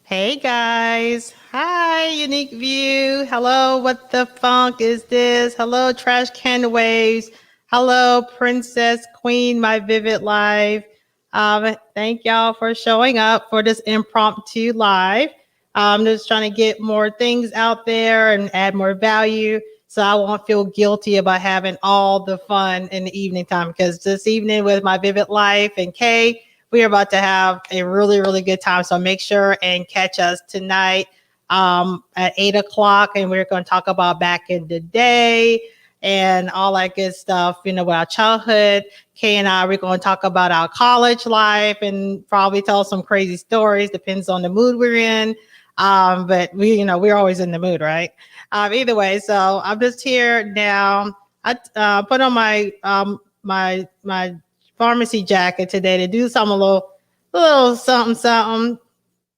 Hey guys. Hi, Unique View. Hello, what the funk is this? Hello, Trash Can Waves. Hello, Princess Queen, my Vivid Live. Thank y'all for showing up for this impromptu live. I'm just trying to get more things out there and add more value so I won't feel guilty about having all the fun in the evening time because this evening with my Vivid Life and Kay, we are about to have a really, really good time. So make sure and catch us tonight at 8 o'clock. And we're going to talk about back in the day and all that good stuff, with our childhood. Kay and I, we're going to talk about our college life and probably tell some crazy stories. Depends on the mood we're in. But we're always in the mood, right? Either way, so I'm just here now. I put on my pharmacy jacket today to do some a little something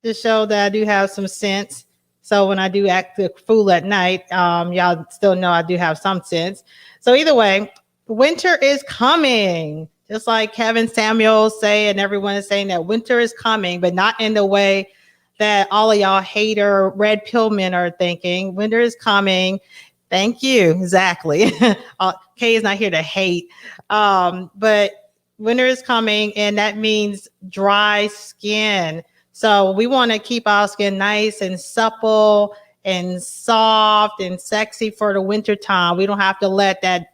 to show that I do have some sense. So when I do act the fool at night, y'all still know I do have some sense. So either way, winter is coming. Just like Kevin Samuels say, and everyone is saying that winter is coming, but not in the way that all of y'all hater red pill men are thinking. Winter is coming. Thank you. Exactly. Kay is not here to hate. But winter is coming, and that means dry skin. So we want to keep our skin nice and supple and soft and sexy for the winter time. We don't have to let that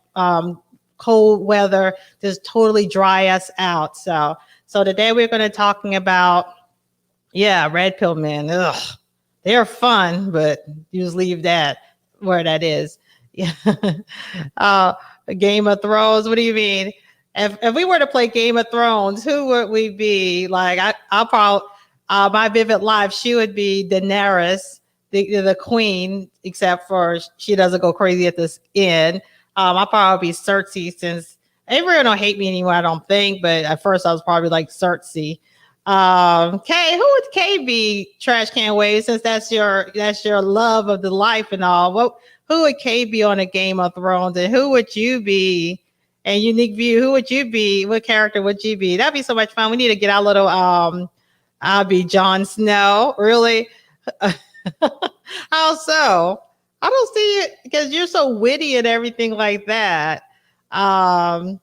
cold weather just totally dry us out. So today we're going to talking about, red pill men. Ugh, they're fun, but you just leave that where that is. Yeah. Game of Thrones. What do you mean? If we were to play Game of Thrones, who would we be? Like I'll probably my Vivid Life, she would be Daenerys, the queen, except for she doesn't go crazy at this end. I'll probably be Cersei since everyone don't hate me anymore, I don't think, but at first I was probably like Cersei. Kay, who would Kay be? Trash Can Wave, since that's your love of the life and all. Who would Kay be on a Game of Thrones, and who would you be? And Unique View, who would you be? What character would you be? That'd be so much fun. We need to get our little I'll be Jon Snow. Really? How so? I don't see it because you're so witty and everything like that. Let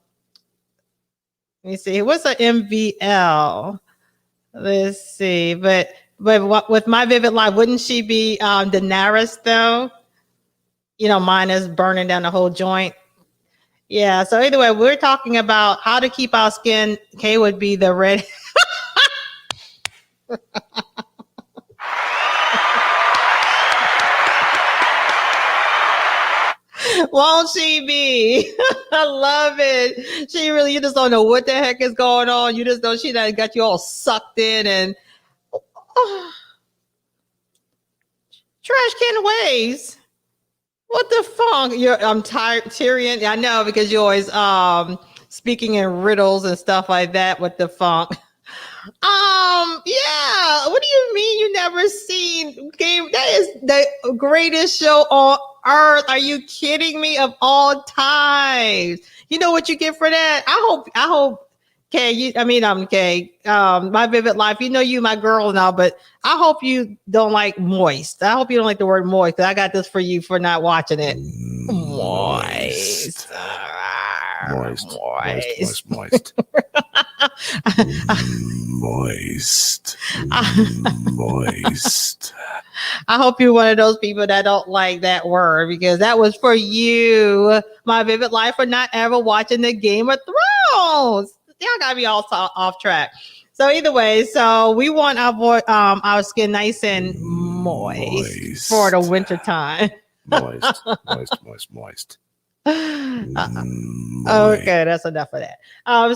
me see. What's an MVL? Let's see. But with my Vivid Life, wouldn't she be Daenerys though? Mine is burning down the whole joint. Yeah. So either way, we're talking about how to keep our skin. Kay would be the red. Won't she be? I love it. You just don't know what the heck is going on. You just know she done got you all sucked in and Trash Can Waves. What the fuck? I'm tired, Tyrion. I know because you're always speaking in riddles and stuff like that. What the funk? Yeah. What do you mean you never seen Game? That is the greatest show on earth. Are you kidding me? Of all times. You know what you get for that? I hope. Okay, okay. My Vivid Life. You my girl now, but I hope you don't like moist. I hope you don't like the word moist. I got this for you for not watching it. Moist. Moist. Moist. I hope you're one of those people that don't like that word because that was for you, my Vivid Life, for not ever watching the Game of Thrones. Y'all gotta be all off track. So either way, so we want our skin nice and moist for the winter time. Moist. Okay, that's enough of that.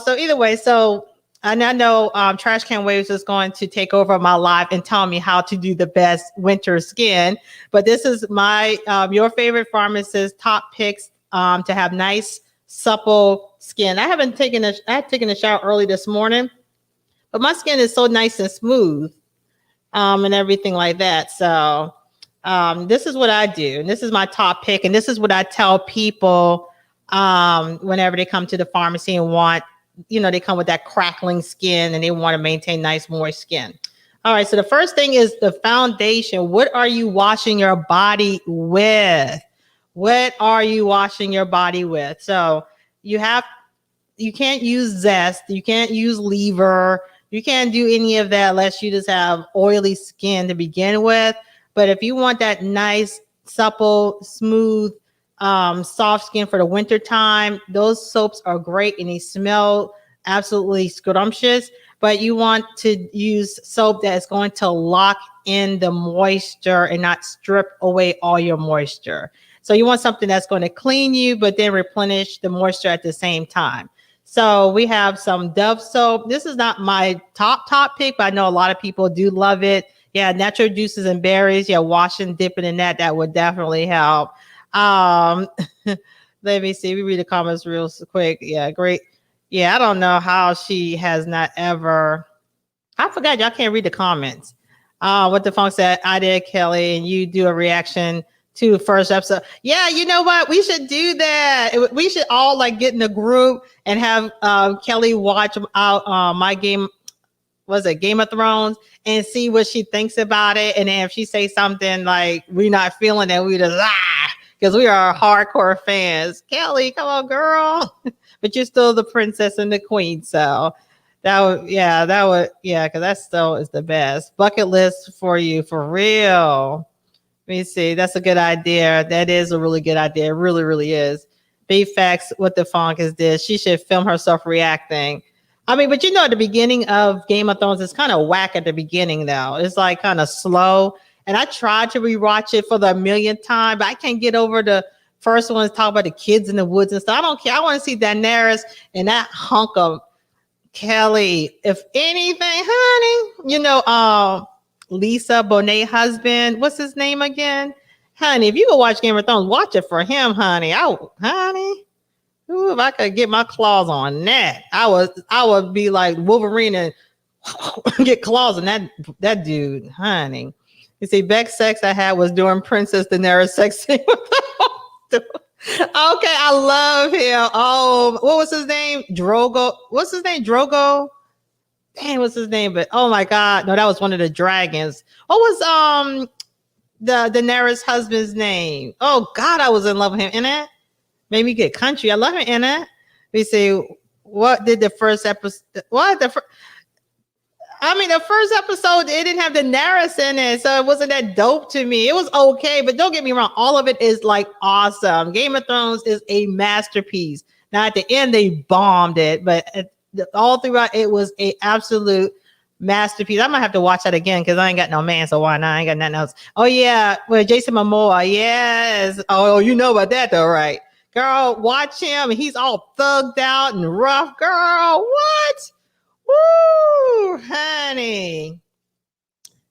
So either way, and I know Trash Can Waves is going to take over my live and tell me how to do the best winter skin. But this is my Your Favorite Pharmacist top picks to have nice, supple skin. I had taken a shower early this morning, but my skin is so nice and smooth and everything like that. So this is what I do. And this is my top pick. And this is what I tell people whenever they come to the pharmacy and want, they come with that crackling skin and they want to maintain nice, moist skin. All right. So the first thing is the foundation. What are you washing your body with? What are you washing your body with? So you have you can't use zest, you can't use lever, you can't do any of that unless you just have oily skin to begin with. But if you want that nice, supple, smooth, soft skin for the winter time, those soaps are great and they smell absolutely scrumptious. But you want to use soap that is going to lock in the moisture and not strip away all your moisture. So you want something that's going to clean you, but then replenish the moisture at the same time. So we have some Dove soap. This is not my top pick, but I know a lot of people do love it. Yeah, natural juices and berries. Yeah, washing, dipping in that. That would definitely help. Um, let me see. We read the comments real quick. Yeah, great. Yeah, I don't know how she has not ever. I forgot y'all can't read the comments. What the funk said, I did, Kelly, and you do a reaction to the first episode. Yeah, you know what? We should do that. We should all like get in a group and have Kelly watch out my game. Was it Game of Thrones and see what she thinks about it. And then if she say something like we're not feeling it, we just because we are hardcore fans. Kelly, come on, girl. But you're still the princess and the queen. So because that still is the best. Bucket list for you, for real. Let me see. That's a good idea. That is a really good idea. It really, really is. B-Facts, what the funk is this? She should film herself reacting. I mean, but at the beginning of Game of Thrones, it's kind of whack at the beginning, though. It's like kind of slow. And I tried to rewatch it for the millionth time, but I can't get over the first one. Talk about the kids in the woods and stuff. I don't care. I want to see Daenerys and that hunk of Kelly. If anything, honey, Lisa Bonet husband. What's his name again? Honey, if you go watch Game of Thrones, watch it for him, honey. Honey. Ooh, if I could get my claws on that, I would be like Wolverine and get claws on that dude, honey. You see, best sex I had was during Princess Daenerys sex scene. Okay, I love him. Oh, what was his name? Drogo. What's his name? Drogo. Dang, what's his name? But oh my god, no, that was one of the dragons. What was the Daenerys husband's name? Oh god, I was in love with him in it. Made me get country. I love him in it. We see what did the first episode? What the? The first episode it didn't have Daenerys in it, so it wasn't that dope to me. It was okay, but don't get me wrong, all of it is like awesome. Game of Thrones is a masterpiece. Now at the end they bombed it, but all throughout it was a absolute masterpiece. I might have to watch that again because I ain't got no man, so why not? I ain't got nothing else. Oh yeah, well Jason Momoa, yes. Oh, you know about that though, right? Girl, watch him. He's all thugged out and rough. Girl, what? Woo, honey.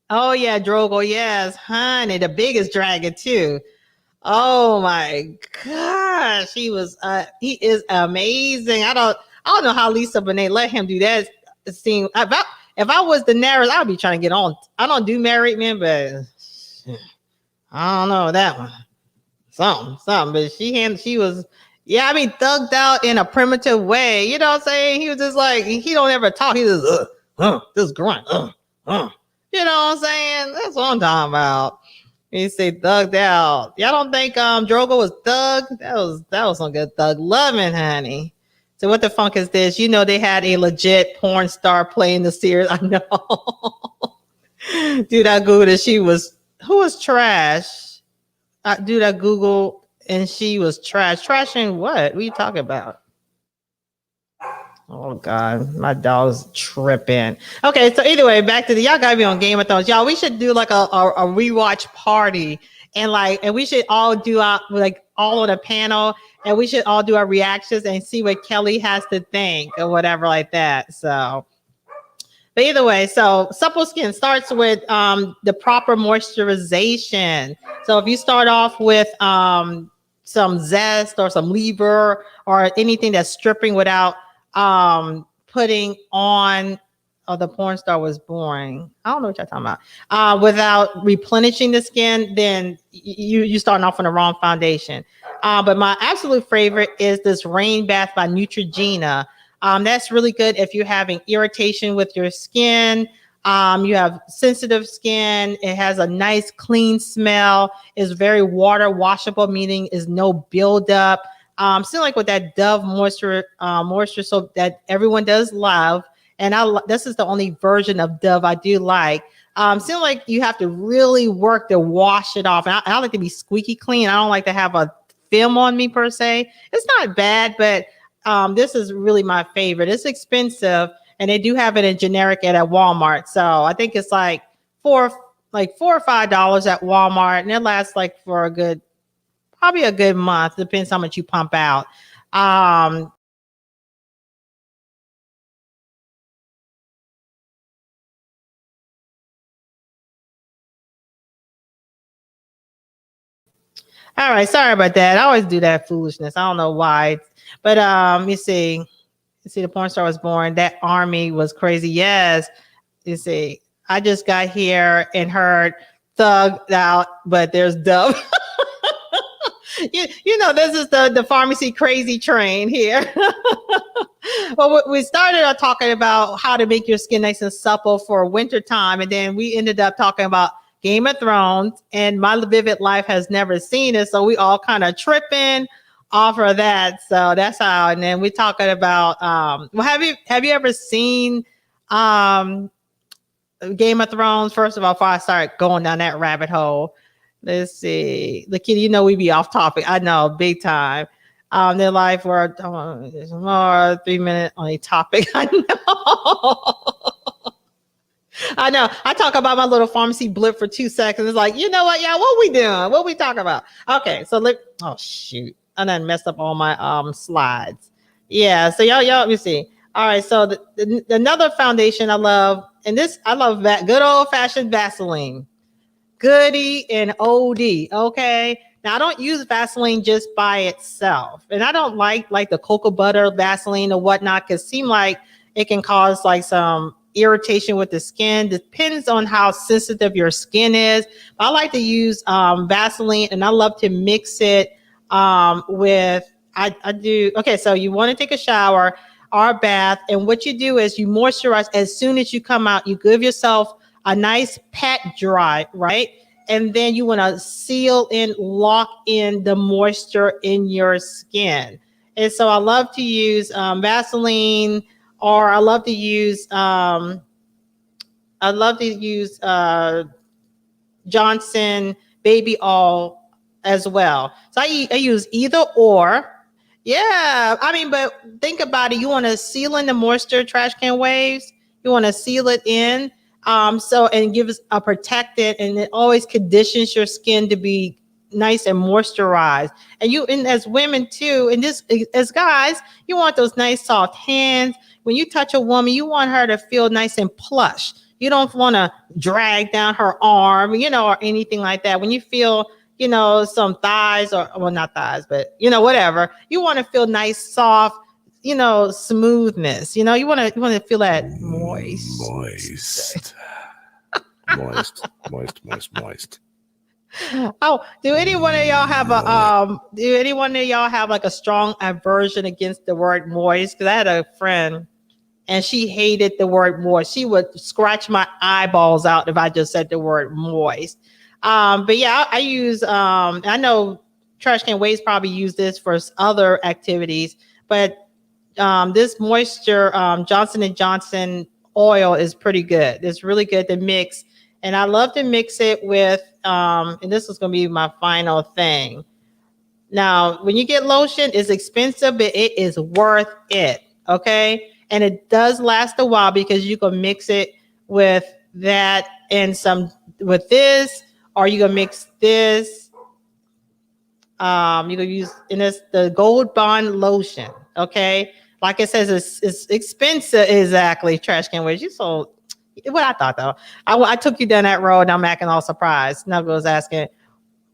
Oh, yeah, Drogo. Yes, honey. The biggest dragon, too. Oh, my gosh. He is amazing. I don't know how Lisa Bonet let him do that scene. If I was Daenerys, I'd be trying to get on. I don't do married men, but I don't know that one. Something, but she was, thugged out in a primitive way. You know what I'm saying? He was just like, he don't ever talk. He just, just grunt, You know what I'm saying? That's what I'm talking about. You say thugged out. Y'all don't think Drogo was thugged? That was some good thug loving, honey. So what the funk is this? They had a legit porn star playing the series. I know. Dude, I googled it. Who was trash? Dude, I Googled and she was trash. Trashing what? What are you talking about? Oh God, my dog's tripping. Okay, so either way, back to y'all gotta be on Game of Thrones. Y'all, we should do like a rewatch party and we should all do all on a panel and we should all do our reactions and see what Kelly has to think or whatever like that. So but either way, so supple skin starts with the proper moisturization. So if you start off with some zest or some lever or anything that's stripping without putting on, the porn star was boring. I don't know what y'all talking about. Without replenishing the skin, then you starting off on the wrong foundation. But my absolute favorite is this Rain Bath by Neutrogena. That's really good if you're having irritation with your skin. You have sensitive skin. It has a nice clean smell. It's very water washable, meaning is no buildup. Still like with that Dove moisture soap that everyone does love. And this is the only version of Dove I do like. Seem like you have to really work to wash it off. And I like to be squeaky clean. I don't like to have a film on me per se. It's not bad, but this is really my favorite. It's expensive, and they do have it in generic at Walmart. So I think it's like $4 or $5 at Walmart, and it lasts like for probably a good month. Depends how much you pump out. All right, sorry about that. I always do that foolishness. I don't know why, but you see. You see, the porn star was born. That army was crazy. Yes. You see, I just got here and heard thugged out, but there's Dove. This is the pharmacy crazy train here. Well, we started talking about how to make your skin nice and supple for winter time, and then we ended up talking about Game of Thrones, and my vivid life has never seen it, so we all kind of tripping off of that. So that's how. And then we're talking about well, have you ever seen um Game of Thrones? First of all, before I start going down that rabbit hole, let's see. The kid, we be off topic. I know, big time. Their life were more 3 minute only topic. I know. I know. I talk about my little pharmacy blip for 2 seconds. It's like, you know what, y'all? What we doing? What we talking about? Okay, so oh shoot, I done messed up all my slides. Yeah, so y'all, let me see. All right, so another foundation I love, and this I love that good old fashioned Vaseline. Goody and OD. Okay. Now I don't use Vaseline just by itself, and I don't like the cocoa butter Vaseline or whatnot, because it seems like it can cause like some irritation with the skin. Depends on how sensitive your skin is. I like to use Vaseline, and I love to mix it with. I do. Okay, so you want to take a shower or a bath, and what you do is you moisturize as soon as you come out. You give yourself a nice pat dry, right? And then you want to seal in, lock in the moisture in your skin. And so I love to use Vaseline, or I love to use Johnson baby oil as well. So I use either or. Yeah, I mean, but think about it. You want to seal in the moisture, trash can waves. You want to seal it in, and give us a protected, and it always conditions your skin to be nice and moisturized. And as women too, and this as guys, you want those nice soft hands. When you touch a woman, you want her to feel nice and plush. You don't want to drag down her arm, or anything like that. When you feel, some thighs, or well, not thighs, but whatever, you want to feel nice, soft, smoothness. You want to feel that moist. Moist. Oh, do anyone of y'all have like a strong aversion against the word moist? Because I had a friend, and she hated the word moist. She would scratch my eyeballs out if I just said the word moist. But yeah, I use, I know Trash Can Waste probably use this for other activities, but this moisture, Johnson & Johnson oil is pretty good. It's really good to mix. And I love to mix it with, and this is going to be my final thing. Now, when you get lotion, it's expensive, but it is worth it. Okay. And it does last a while, because you can mix it with that and with this, or you can mix this. You can use, and it's the Gold Bond lotion. Okay. Like it says, it's expensive. Exactly. Trash Can Waste. You sold what I thought though. I took you down that road, and I'm acting all surprised. Snuggles asking,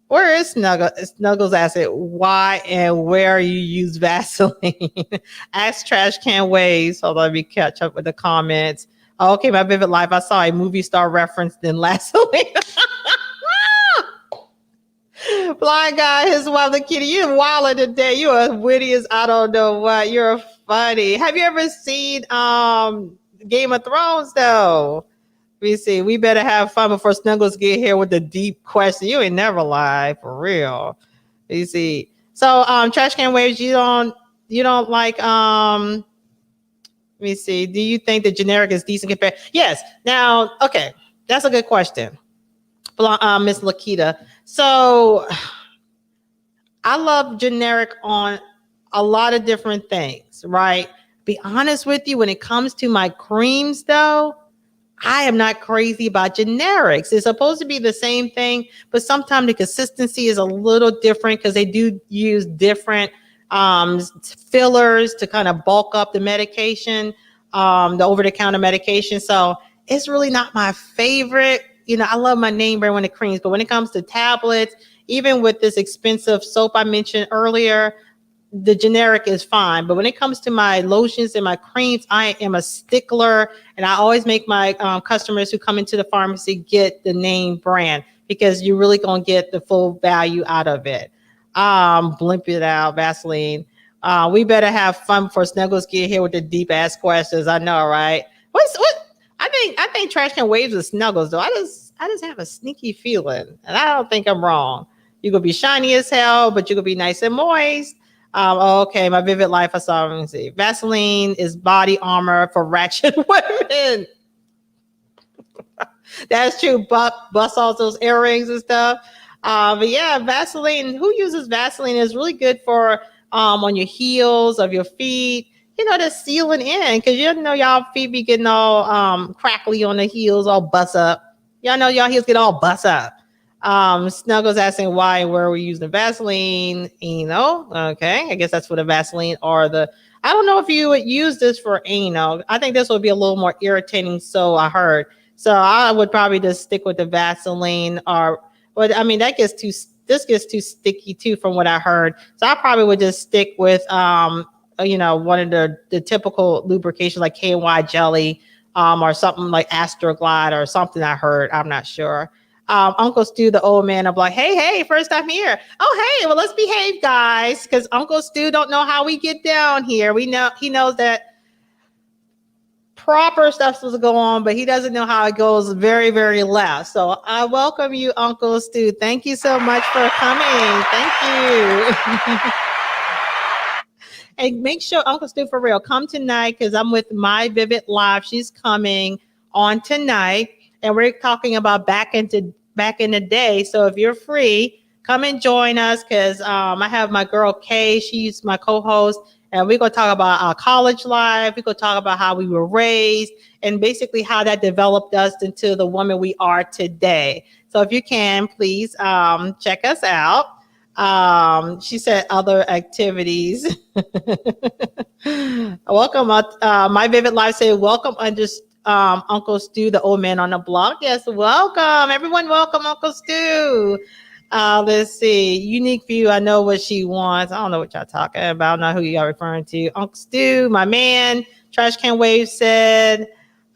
where is Snuggle? Snuggles asking why and where you use Vaseline. Ask Trash Can Waste. Hold on, let me catch up with the comments. Oh, okay, my vivid life. I saw a movie star referenced in Vaseline. Blind guy, his wife, the kitty. You're wilding today. You are witty as I don't know what. You're funny. Have you ever seen Game of Thrones though? We see. We better have fun before Snuggles get here with the deep question. You ain't never lie for real. You see. So, trash can waves. You don't like. Let me see. Do you think the generic is decent compared? Yes. Now, okay, that's a good question, Miss Lakita. So, I love generic on a lot of different things, right? Be honest with you, when it comes to my creams, though, I am not crazy about generics. It's supposed to be the same thing, but sometimes the consistency is a little different because they do use different fillers to kind of bulk up the medication, the over-the-counter medication. So it's really not my favorite. I love my name brand when it creams, but when it comes to tablets, even with this expensive soap I mentioned earlier, the generic is fine. But when it comes to my lotions and my creams, I am a stickler, and I always make my customers who come into the pharmacy get the name brand because you're really going to get the full value out of it. Blimp it out, Vaseline. We better have fun before Snuggles get here with the deep ass questions. I know, right? What? I think Trash Can Waves with Snuggles though. I just have a sneaky feeling, and I don't think I'm wrong. You're gonna be shiny as hell, but you're gonna be nice and moist. Okay, my Vivid Life. I saw. Let me see. Vaseline is body armor for ratchet women. That's true. Bust all those earrings and stuff. But yeah, Vaseline. Who uses Vaseline is really good for on your heels of your feet. To sealing in because y'all feet be getting all crackly on the heels, all bust up. Y'all know y'all heels get all bust up. Snuggles asking why and where we're using Vaseline. Okay, I guess that's for the Vaseline or the. I don't know if you would use this for anal. I think this would be a little more irritating. So I heard. So I would probably just stick with the Vaseline but I mean this gets too sticky too from what I heard. So I probably would just stick with one of the typical lubrications like KY jelly or something like Astroglide or something I heard. I'm not sure. Uncle Stu, the old man, I'm like, hey, first time here. Oh, hey, well, let's behave, guys, because Uncle Stu don't know how we get down here. He knows that proper stuff supposed to go on, but he doesn't know how it goes very, very left. So I welcome you, Uncle Stu. Thank you so much for coming. Thank you. And make sure, Uncle Stu, for real, come tonight because I'm with My Vivid Live. She's coming on tonight, and we're talking about back in the day. So if you're free, come and join us because I have my girl Kay. She's my co-host, and we're going to talk about our college life. We're going to talk about how we were raised and basically how that developed us into the woman we are today. So if you can, please check us out. She said other activities. Welcome. My Vivid Life said, welcome Uncle Stu, the old man on the block. Yes, welcome. Everyone, welcome Uncle Stu. Let's see. Unique View. I know what she wants. I don't know what y'all talking about. I don't know who y'all referring to. Uncle Stu, my man. Trash Can Wave said,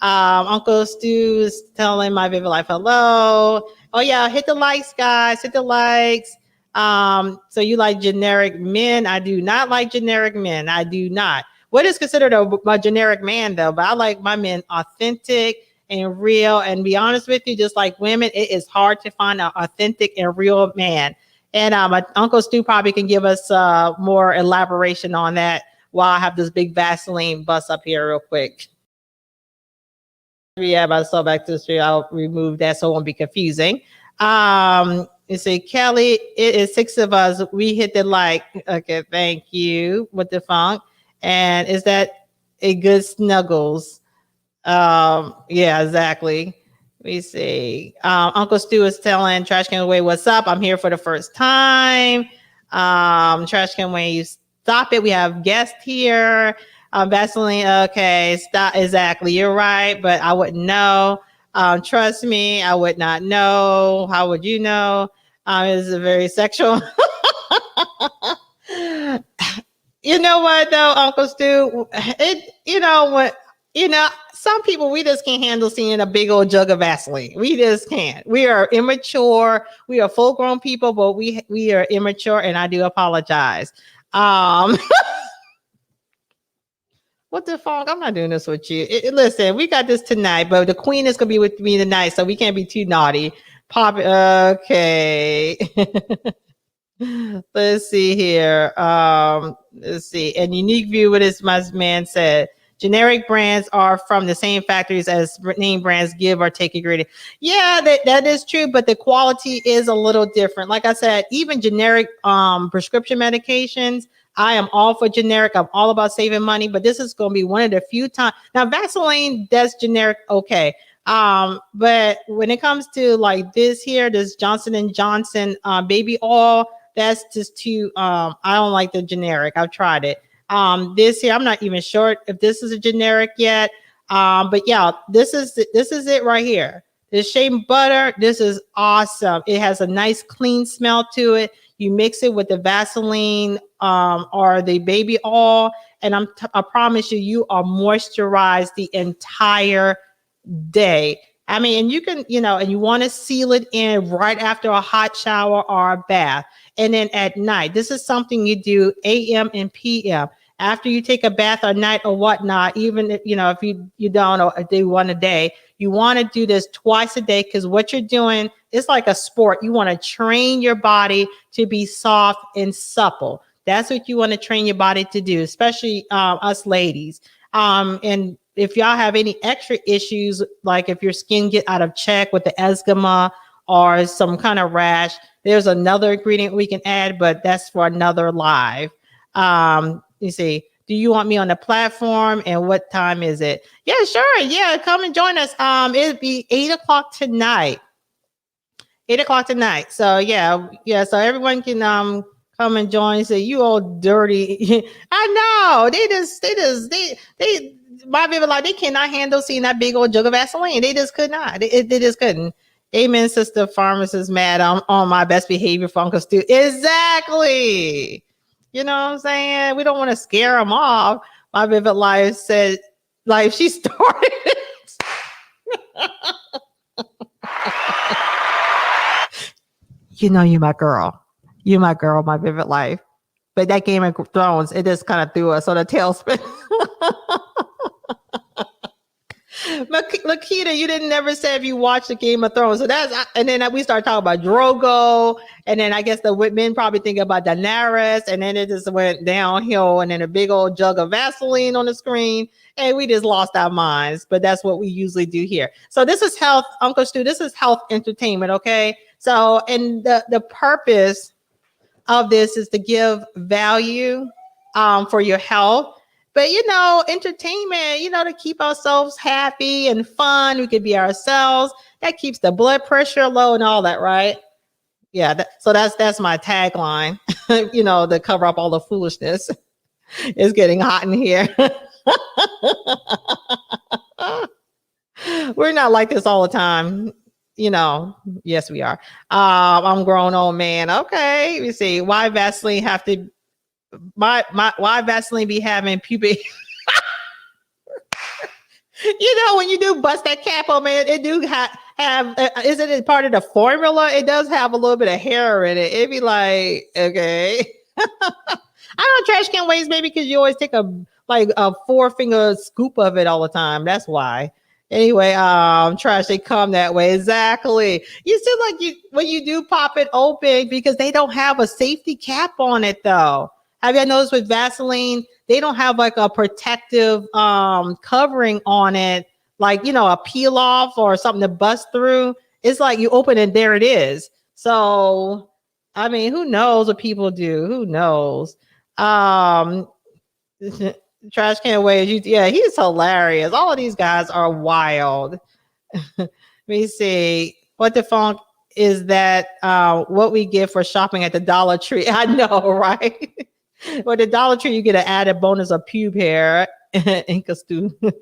Uncle Stu is telling My Vivid Life hello. Oh, yeah. Hit the likes, guys. Hit the likes. So you like generic men? I do not like generic men. I do not. What is considered a generic man, though? But I like my men authentic and real. And be honest with you, just like women, it is hard to find an authentic and real man. And Uncle Stu probably can give us more elaboration on that while I have this big Vaseline bust up here real quick. Yeah, but so back to the street, I'll remove that so it won't be confusing. You say, Kelly, it is 6 of us. We hit the like. Okay, thank you with the funk. And is that a good snuggles? Yeah, exactly. Let me see. Uncle Stu is telling Trash Can Away, what's up? I'm here for the first time. Trash Can Away, you stop it. We have guests here. Vaseline, okay, stop. Exactly, you're right, but I wouldn't know. Trust me, I would not know. How would you know? It's a very sexual. You know what though, Uncle Stu? Some people we just can't handle seeing a big old jug of Vaseline. We just can't. We are immature. We are full grown people, but we are immature, and I do apologize. What the fuck? I'm not doing this with you. Listen, we got this tonight, but the queen is gonna be with me tonight, so we can't be too naughty. Pop. Okay. Let's see here. Let's see. And unique view, what is my man said? Generic brands are from the same factories as name brands give or take ingredient. Yeah, that is true, but the quality is a little different. Like I said, even generic prescription medications, I am all for generic. I'm all about saving money, but this is going to be one of the few times. Now, Vaseline, that's generic, okay. But when it comes to like this here, this Johnson and Johnson baby oil, that's just too. I don't like the generic. I've tried it. This here, I'm not even sure if this is a generic yet. But yeah, this is it right here. This shea butter, this is awesome. It has a nice clean smell to it. You mix it with the Vaseline or the baby oil, and I promise you, you are moisturized the entire day. I mean, and you can, and you want to seal it in right after a hot shower or a bath. And then at night, this is something you do AM and PM. After you take a bath or night or whatnot, even if, if you don't or do one a day, you want to do this twice a day, because what you're doing is like a sport. You want to train your body to be soft and supple. That's what you want to train your body to do, especially us ladies. And if y'all have any extra issues, like if your skin get out of check with the eczema or some kind of rash, there's another ingredient we can add, but that's for another live. You see, do you want me on the platform, and what time is it? Yeah, sure. Yeah, come and join us. It'll be 8 o'clock tonight. 8 o'clock tonight. So yeah. So everyone can come and join. Say, you all dirty. I know. They my Vivid Life, they cannot handle seeing that big old jug of Vaseline. They just could not. They just couldn't. Amen, sister pharmacist mad on my best behavior for Uncle Stu. Exactly. You know what I'm saying? We don't want to scare them off. My Vivid Life said, like, she started it. You know, you my girl. You my girl, my Vivid Life. But that Game of Thrones, it just kind of threw us on a tailspin. Lakita, you didn't never say if you watched the Game of Thrones. So and then we start talking about Drogo, and then I guess the men probably think about Daenerys, and then it just went downhill, and then a big old jug of Vaseline on the screen, and we just lost our minds. But that's what we usually do here. So this is health, Uncle Stu. This is health entertainment, okay? So, and the purpose of this is to give value for your health. But, entertainment, to keep ourselves happy and fun. We could be ourselves. That keeps the blood pressure low and all that, right? Yeah. So that's my tagline, to cover up all the foolishness. It's getting hot in here. We're not like this all the time. Yes, we are. I'm a grown old man. Okay. Let me see. Why Vaseline have to why Vaseline be having pubic? When you do bust that cap on, man, it do have isn't it part of the formula? It does have a little bit of hair in it. It'd be like, okay. I don't trash can waste, maybe because you always take a 4-finger scoop of it all the time. That's why. Anyway, trash, they come that way. Exactly. You still when you do pop it open, because they don't have a safety cap on it though. Have you noticed with Vaseline, they don't have like a protective covering on it, like, a peel off or something to bust through. It's like you open it, there it is. So, I mean, who knows what people do? Who knows? Trash can wait. Yeah, he's hilarious. All of these guys are wild. Let me see. What the funk is that? What we get for shopping at the Dollar Tree? I know, right? Well, the Dollar Tree, you get an added bonus of pube hair. Inca stew. Let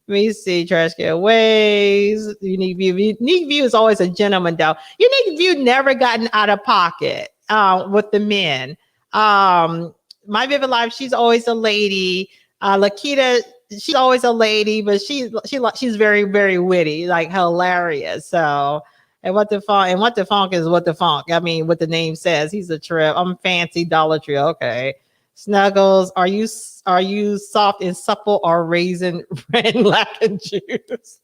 me see. Trash can ways. Unique view. Unique view is always a gentleman, though. Unique view never gotten out of pocket with the men. My Vivid Life, she's always a lady. Lakita, she's always a lady, but she's very, very witty, like hilarious. So, and what the funk is what the funk. I mean, what the name says. He's a trip. I'm fancy Dollar Tree. Okay. Snuggles, are you soft and supple or raisin and lacking juice?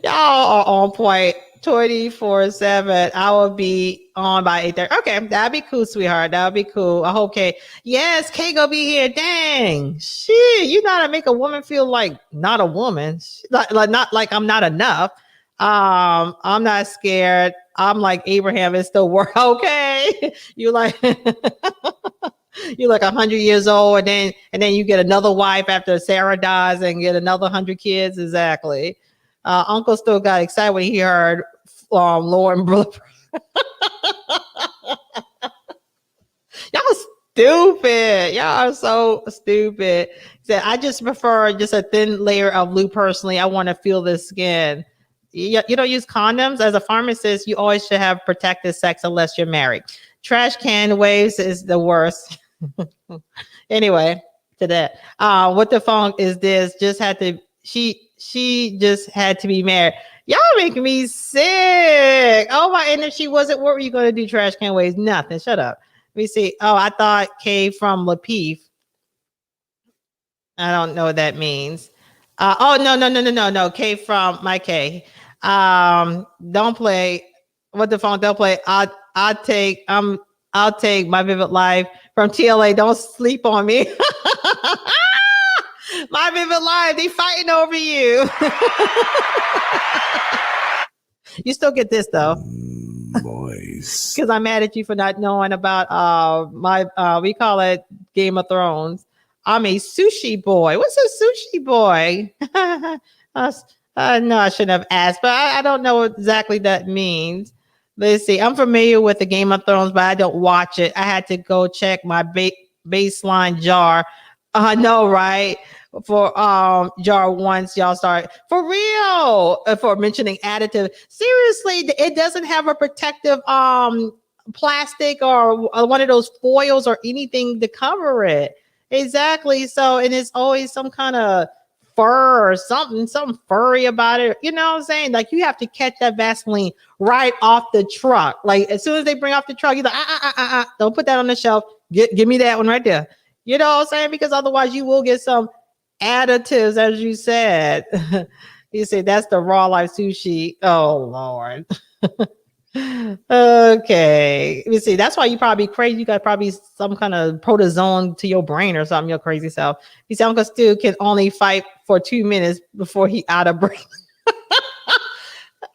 Y'all are on point 24/7. I will be on by 8:30. Okay, that'd be cool, sweetheart. That'd be cool. I hope Kay. Yes, Kay gonna be here. Dang. Shit. You know how to make a woman feel like not a woman. Like not like I'm not enough. I'm not scared. I'm like Abraham, it's still work. Okay. You like you're like 100 years old, and then you get another wife after Sarah dies and get another 100 kids. Exactly. Uncle still got excited when he heard Lauren Brother. Y'all stupid. Y'all are so stupid. Said I just prefer just a thin layer of lube personally. I want to feel the skin. You don't use condoms as a pharmacist. You always should have protected sex unless you're married. Trash can waves is the worst. Anyway, to that. What the funk is this? Just had to she just had to be married. Y'all making me sick. Oh my, and if she wasn't, what were you gonna do? Trash can waves? Nothing. Shut up. Let me see. Oh, I thought K from Lapeef. I don't know what that means. Oh no. K from my K. Don't play. What the phone? Don't play. I'll take my vivid life from TLA. Don't sleep on me. My vivid life. They fighting over you. You still get this though. Moist. Because I'm mad at you for not knowing about my we call it Game of Thrones. I'm a sushi boy. What's a sushi boy? No, I shouldn't have asked, but I don't know what exactly that means. Let's see. I'm familiar with the Game of Thrones, but I don't watch it. I had to go check my baseline jar. I know, right? For jar once y'all start for real for mentioning additive. Seriously, it doesn't have a protective plastic or one of those foils or anything to cover it. Exactly. So, and it's always some kind of fur or something furry about it. You know what I'm saying? Like you have to catch that Vaseline right off the truck. Like as soon as they bring off the truck, you're like, don't put that on the shelf. Give me that one right there. You know what I'm saying? Because otherwise you will get some additives, as you said. You say that's the raw life sushi. Oh Lord. Okay. Let me see. That's why you probably crazy. You got probably some kind of protozoan to your brain or something, your crazy self. You say Uncle Stu can only fight for 2 minutes before he out of breath.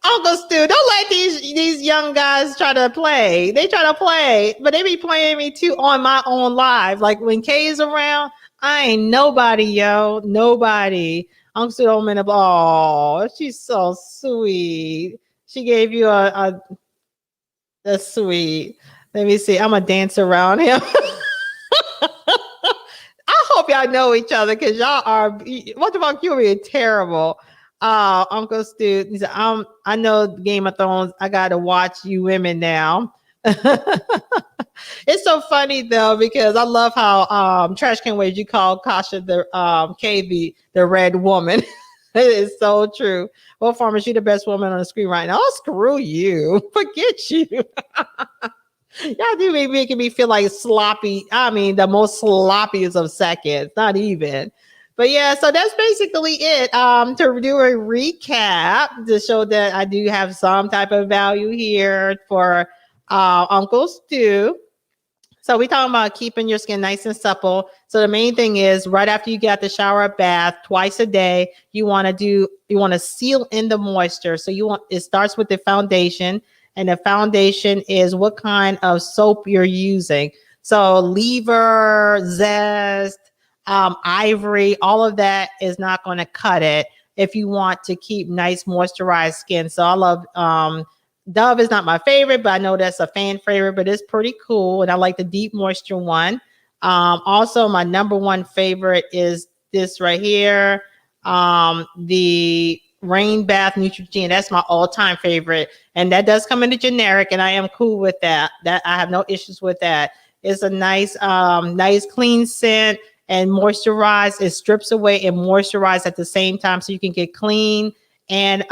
Uncle Stu, don't let these young guys try to play. They try to play, but they be playing me too on my own live. Like when Kay is around, I ain't nobody, yo. Nobody. Uncle Stu don't mean oh, she's so sweet. She gave you that's sweet. Let me see. I'm gonna dance around him. I hope y'all know each other because y'all are what the fuck, you're being terrible. Uncle Stu, he said, I know Game of Thrones. I gotta watch you women now. It's so funny though, because I love how Trash Can Waves, you call Kasha the K the red woman. It is so true. Well, Farmer, she the best woman on the screen right now. Oh, screw you. Forget you. Y'all do be making me feel like sloppy. I mean, the most sloppiest of seconds. Not even. But yeah, so that's basically it. To do a recap to show that I do have some type of value here for Uncle Stu. So we talking about keeping your skin nice and supple. So the main thing is right after you get the shower or bath twice a day, you want to seal in the moisture. So it starts with the foundation, and the foundation is what kind of soap you're using. So Lever, Zest, Ivory, all of that is not going to cut it if you want to keep nice moisturized skin. So I love Dove is not my favorite, but I know that's a fan favorite, but it's pretty cool. And I like the deep moisture one. Also, my number one favorite is this right here. The Rain Bath Neutrogena. That's my all-time favorite. And that does come in the generic, and I am cool with that. That I have no issues with that. It's a nice clean scent and moisturize. It strips away and moisturize at the same time, so you can get clean and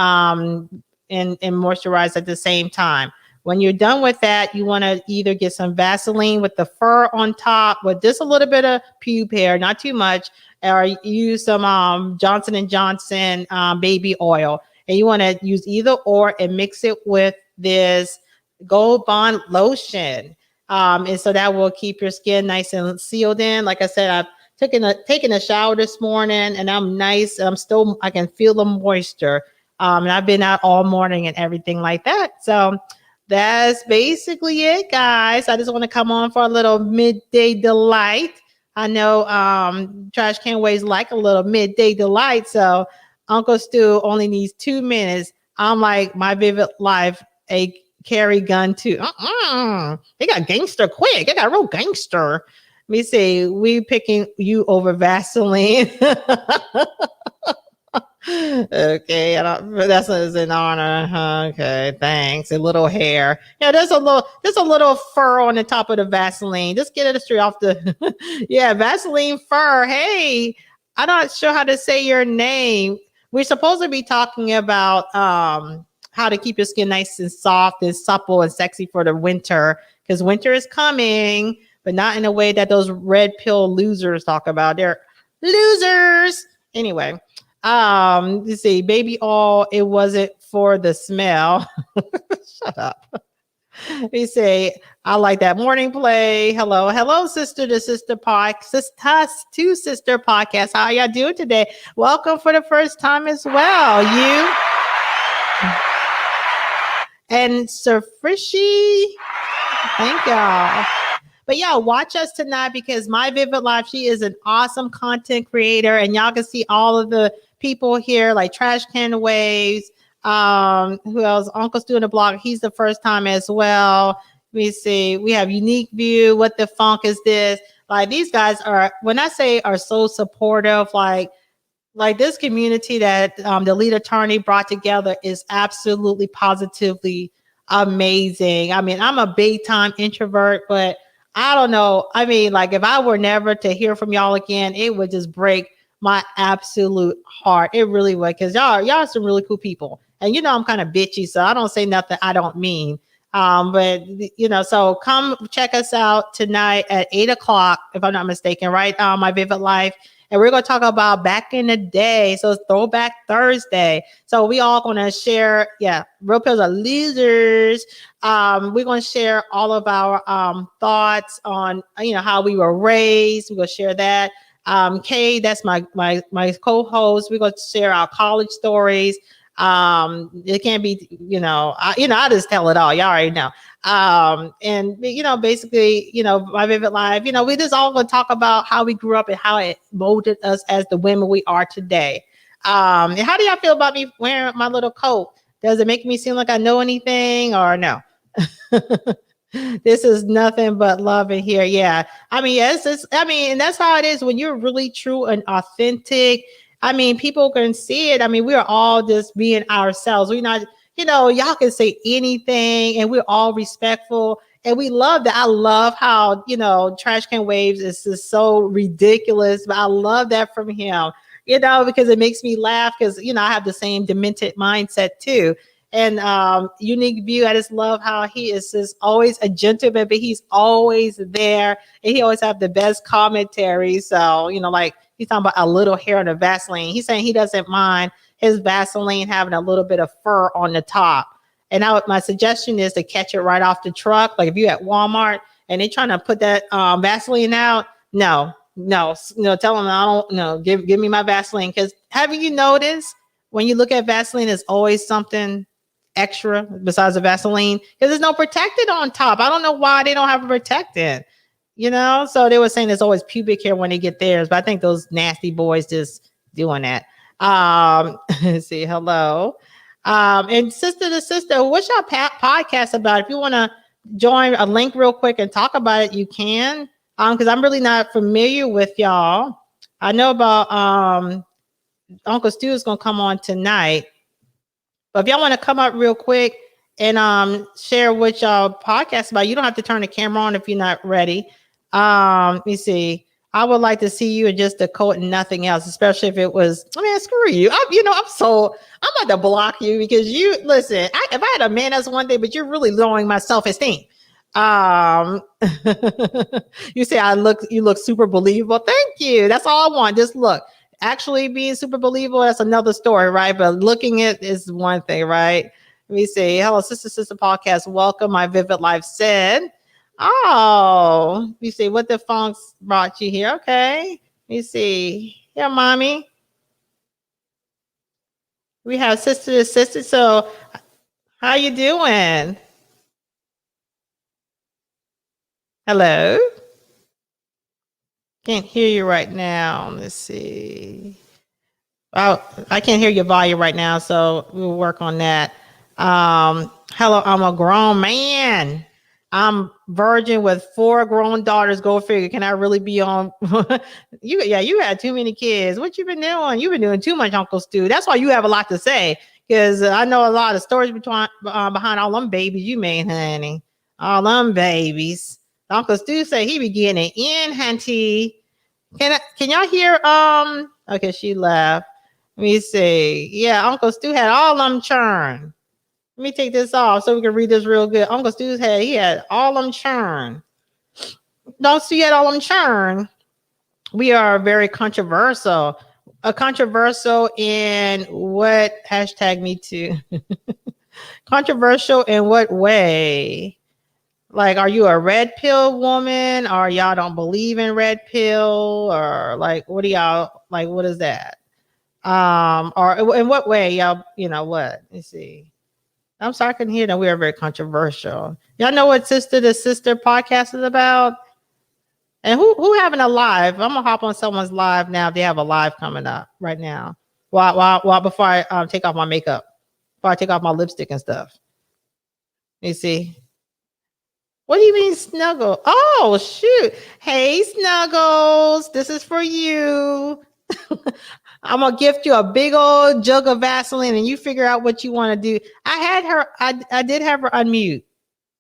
moisturize at the same time. When you're done with that, you want to either get some Vaseline with the fur on top with just a little bit of pube hair, not too much, or use some Johnson and Johnson baby oil. And you want to use either or and mix it with this Gold Bond lotion. And so that will keep your skin nice and sealed in. Like I said, I've taken a shower this morning and I'm nice. I can feel the moisture. And I've been out all morning and everything like that. So that's basically it, guys. I just want to come on for a little midday delight. I know Trash Can Ways like a little midday delight. So Uncle Stu only needs 2 minutes. I'm like my Vivid Life, a carry gun too. They got gangster quick. They got real gangster. Let me see. We picking you over Vaseline. Okay, that's an honor. Okay, thanks. A little hair. Yeah, there's a little fur on the top of the Vaseline. Just get it straight off the yeah, Vaseline fur. Hey, I'm not sure how to say your name. We're supposed to be talking about how to keep your skin nice and soft and supple and sexy for the winter, because winter is coming, but not in a way that those red pill losers talk about. They're losers. Anyway, you see, baby oil, it wasn't for the smell. Shut up. We say, I like that morning play. Hello, sister to sister podcast. How y'all doing today? Welcome for the first time as well. You and Sir Frishy. Thank y'all. But y'all watch us tonight because my Vivid Life, she is an awesome content creator, and y'all can see all of the people here like Trash Can Waves. Who else? Uncle Stu in the blog. He's the first time as well. Let me see. We have Unique View. What the funk is this? Like these guys are, when I say are so supportive, like this community that the lead attorney brought together is absolutely positively amazing. I mean, I'm a big time introvert, but I don't know. I mean, like if I were never to hear from y'all again, it would just break my absolute heart. It really would, because y'all are some really cool people. And you know, I'm kind of bitchy, so I don't say nothing I don't mean. But you know, so come check us out tonight at 8:00, if I'm not mistaken, right? My Vivid Life. And we're going to talk about back in the day. So it's Throwback Thursday. So we all going to share. Yeah, real pills are losers. We're going to share all of our thoughts on, you know, how we were raised. We're going to share that. Kay, that's my co-host. We're going to share our college stories. It can't be, I just tell it all. Y'all already know. And you know, basically, you know, my Vivid Life, you know, we just all going to talk about how we grew up and how it molded us as the women we are today. And how do y'all feel about me wearing my little coat? Does it make me seem like I know anything or no? This is nothing but love in here. Yeah. I mean, yes, and that's how it is when you're really true and authentic. I mean, people can see it. I mean, we are all just being ourselves. We're not, you know, y'all can say anything and we're all respectful. And we love that. I love how, you know, Trash Can Waves is just so ridiculous, but I love that from him, you know, because it makes me laugh because, you know, I have the same demented mindset too. And Unique View, I just love how he is just always a gentleman, but he's always there. And he always have the best commentary. So, you know, like he's talking about a little hair on the Vaseline. He's saying he doesn't mind his Vaseline having a little bit of fur on the top. And my suggestion is to catch it right off the truck. Like if you're at Walmart and they're trying to put that Vaseline out, no, tell them I don't know. Give me my Vaseline. Because haven't you noticed when you look at Vaseline, there's always something extra besides the Vaseline, because there's no protectant on top. I don't know why they don't have a protectant, you know? So they were saying there's always pubic hair when they get theirs, but I think those nasty boys just doing that. See, hello. And sister to sister, what's your podcast about? If you want to join a link real quick and talk about it, you can. Because I'm really not familiar with y'all. I know about Uncle Stu is gonna come on tonight. But if y'all want to come up real quick and share what y'all podcast about, you don't have to turn the camera on if you're not ready. Let me see. I would like to see you in just a coat and nothing else, especially if it was, I mean, screw you. I'm about to block you because you, listen, if I had a man as one day, but you're really lowering my self esteem. Um, you say you look super believable. Thank you. That's all I want. Just look. Actually being super believable, that's another story, right? But looking at is one thing, right? Let me see. Hello, sister podcast. Welcome. My Vivid Life said. Oh, you see what the funks brought you here. Okay. Let me see. Yeah, mommy. We have sister to sister. So how you doing? Hello? Can't hear you right now. Let's see. Oh, I can't hear your volume right now, so we'll work on that. Hello, I'm a grown man. I'm virgin with 4 grown daughters. Go figure. Can I really be on? You, yeah, you had too many kids. What you been doing? You've been doing too much, Uncle Stu. That's why you have a lot to say. Because I know a lot of stories behind all them babies you made, honey. All them babies. Uncle Stu say he be getting it in, hunty. Can y'all hear? Okay, she left. Let me see. Yeah, Uncle Stu had all them churn. Let me take this off so we can read this real good. Uncle Stu's he had all them churn. Don't see had all them churn. We are very controversial. A controversial in what hashtag me too? Controversial in what way? Like, are you a red pill woman, or y'all don't believe in red pill, or like, what do y'all like? What is that? Or in what way y'all? You know what? Let's see. I'm sorry, I couldn't hear that. We are very controversial. Y'all know what Sister to Sister podcast is about? And who having a live? I'm gonna hop on someone's live now. They have a live coming up right now. While before I take off my makeup, before I take off my lipstick and stuff. You see. What do you mean snuggle? Oh shoot. Hey Snuggles, this is for you. I'm gonna gift you a big old jug of Vaseline and you figure out what you want to do. I did have her unmute.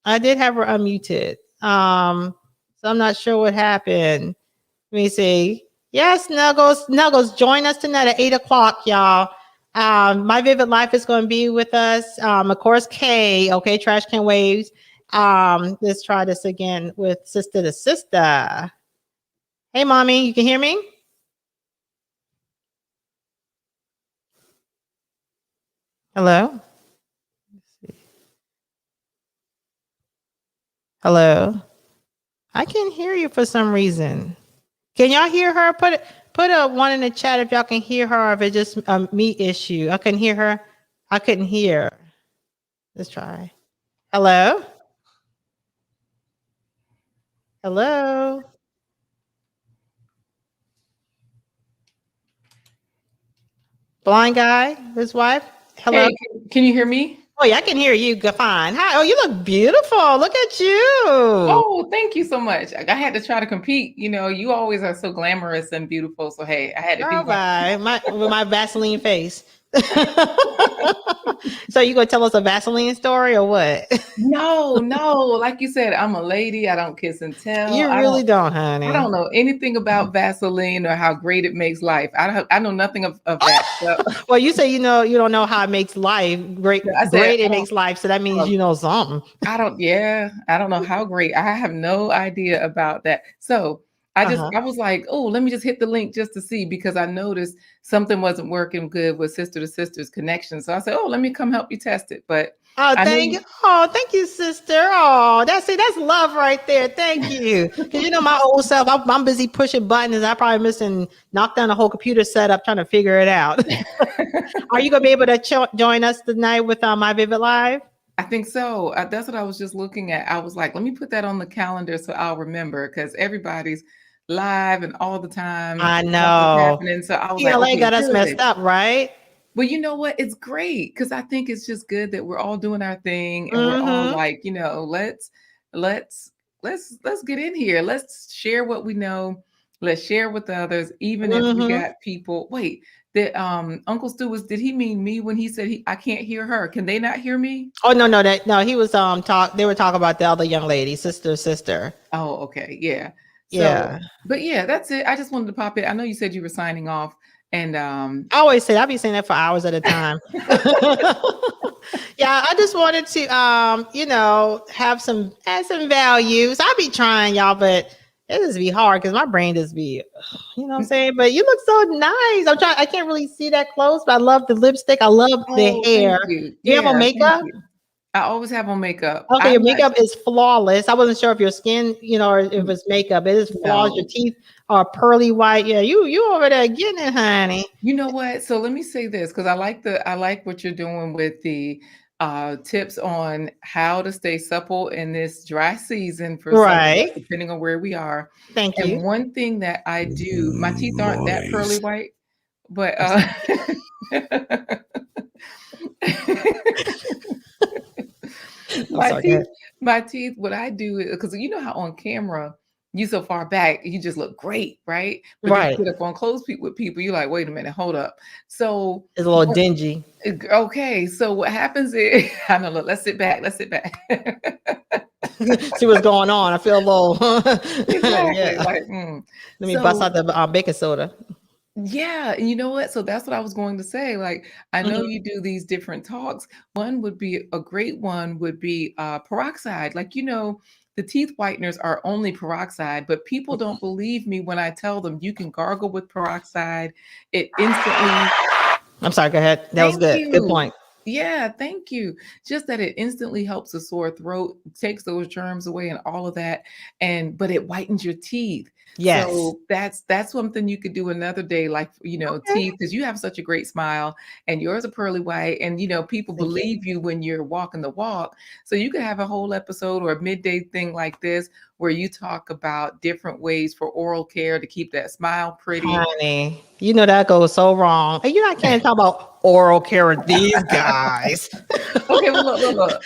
I did have her unmuted. So I'm not sure what happened. Let me see. Yes, Snuggles, join us tonight at 8 o'clock, y'all. My Vivid Life is going to be with us. Of course, Kay, okay, Trash Can Waves. Let's try this again with Sister to Sister. Hey, mommy, you can hear me? Hello? Hello? I can't hear you for some reason. Can y'all hear her? Put a one in the chat if y'all can hear her, or if it's just a me issue. I couldn't hear her. I couldn't hear. Let's try. Hello? Hello? Blind guy, his wife? Hello? Hey, can you hear me? Oh, yeah, I can hear you. Fine. Hi. Oh, you look beautiful. Look at you. Oh, thank you so much. I had to try to compete. You know, you always are so glamorous and beautiful. So hey, I had to do All right. With my Vaseline face. So you gonna tell us a Vaseline story or what? No, like you said, I'm a lady. I don't kiss and tell. You really don't, honey. I don't know anything about Vaseline or how great it makes life. I know nothing of that. So, Well, you say you don't know how it makes life great. I said, Great, it makes life. So that means you know something. I don't know how great. I have no idea about that. So I was like, oh, let me just hit the link just to see, because I noticed something wasn't working good with Sister to Sister's connection. So I said, oh, let me come help you test it. But thank you, sister. Oh, that's love right there. Thank you. Because you know my old self, I'm busy pushing buttons. I probably missing knock down the whole computer setup trying to figure it out. Are you gonna be able to join us tonight with My Vivid Live? I think so. That's what I was just looking at. I was like, let me put that on the calendar so I'll remember, because everybody's live and all the time. I Something's know. happening. So I was PLA like, okay, got us messed up, right? Well, you know what? It's great, because I think it's just good that we're all doing our thing and we're all like, you know, let's get in here. Let's share what we know. Let's share with others, even if we got people. Wait, that Uncle Stu did he mean me when he said I can't hear her? Can they not hear me? Oh no, he was they were talking about the other young lady, sister. Oh, okay. Yeah. So, Yeah. but yeah, that's it. I just wanted to pop it. I know you said you were signing off, and I always say I'll be saying that for hours at a time. Yeah, I just wanted to have some add some values. I'll be trying, y'all, but it just be hard because my brain just be you know what I'm saying? But you look so nice. I can't really see that close, but I love the lipstick. I love the oh, hair. thank you. Do you have on Yeah, thank makeup? you. I always have on makeup. Okay, your I'm not makeup is flawless. I wasn't sure if your skin, or if it's makeup. It is flawless. Your no. teeth are pearly white. Yeah, you over there getting it, honey. You know what? So let me say this because I like what you're doing with the tips on how to stay supple in this dry season for some of us, Right. depending on where we are. Thank And you. one thing that I do, my teeth aren't that pearly Moist. white, but I'm sorry. I'm my sorry. Go teeth, ahead. my teeth, what I do is because you know how on camera you so far back, you just look great, right? But then Right. you get up on close with people, you're like, wait a minute, hold up. So It's a little dingy. okay, so what happens is I know, look, let's sit back, let's sit back. See what's going on. I feel a little. Exactly, Yeah. like, Let me bust so out the baking soda. yeah, and you know what? So that's what I was going to say. Like, I know Mhm. you do these different talks. One would be a great one would be peroxide. Like, the teeth whiteners are only peroxide, but people don't believe me when I tell them you can gargle with peroxide. It instantly I'm sorry. Go ahead. That was Thank good. Good you. point. Yeah, thank you. Just that it instantly helps a sore throat, takes those germs away and all of that, but it whitens your teeth. Yes. So that's something you could do another day, like, Okay. teeth, because you have such a great smile and yours are pearly white, and people Thank you. believe you when you're walking the walk. So you could have a whole episode or a midday thing like this where you talk about different ways for oral care to keep that smile pretty. Honey, you know that goes so wrong. And I can't talk about oral care with these guys. Okay, well, look.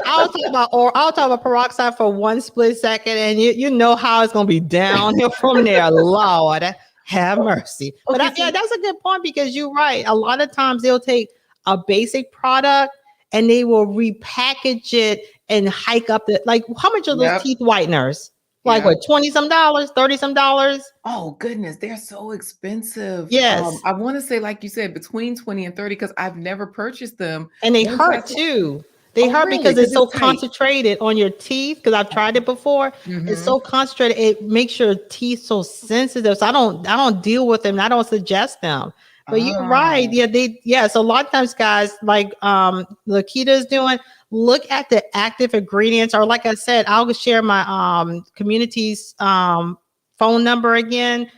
I'll talk about peroxide for one split second, and you know how it's gonna be downhill from there. Lord, have mercy. But Okay, yeah, so that's a good point because you're right. A lot of times they'll take a basic product and they will repackage it and hike up the like. How much are those yep, teeth whiteners? Like yep. what, 20 some dollars, 30 some dollars? Oh, goodness, they're so expensive. Yes. I wanna say, like you said, between 20 and 30 because 'cause I've never purchased them. And they Once I hurt saw too. They Oh, hurt really? because Because it's so it's tight. concentrated on your teeth. Because I've tried it before. It's Mhm. so concentrated. It makes your teeth so sensitive. So I don't deal with them. I don't suggest them. But you're right. Ah. Yeah. So a lot of times, guys, like Lakita is doing, look at the active ingredients. Or like I said, I'll share my community's phone number again,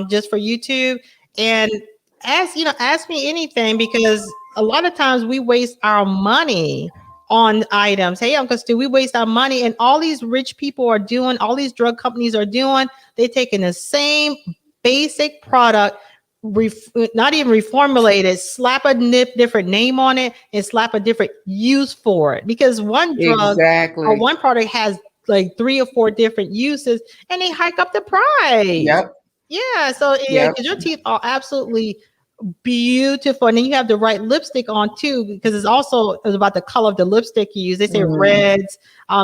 just for YouTube. And ask me anything because a lot of times we waste our money on items. Hey, Uncle Stu, we waste our money, and all these rich people are doing, all these drug companies are doing, they're taking the same basic product, not even reformulated, slap a different name on it and slap a different use for it. Because one drug or Exactly. one product has like 3 or 4 different uses, and they hike up the price. Yep, Yeah, so yeah, yep. because your teeth are absolutely beautiful. And then you have the right lipstick on too, because it's about the color of the lipstick you use. They say Mm, reds,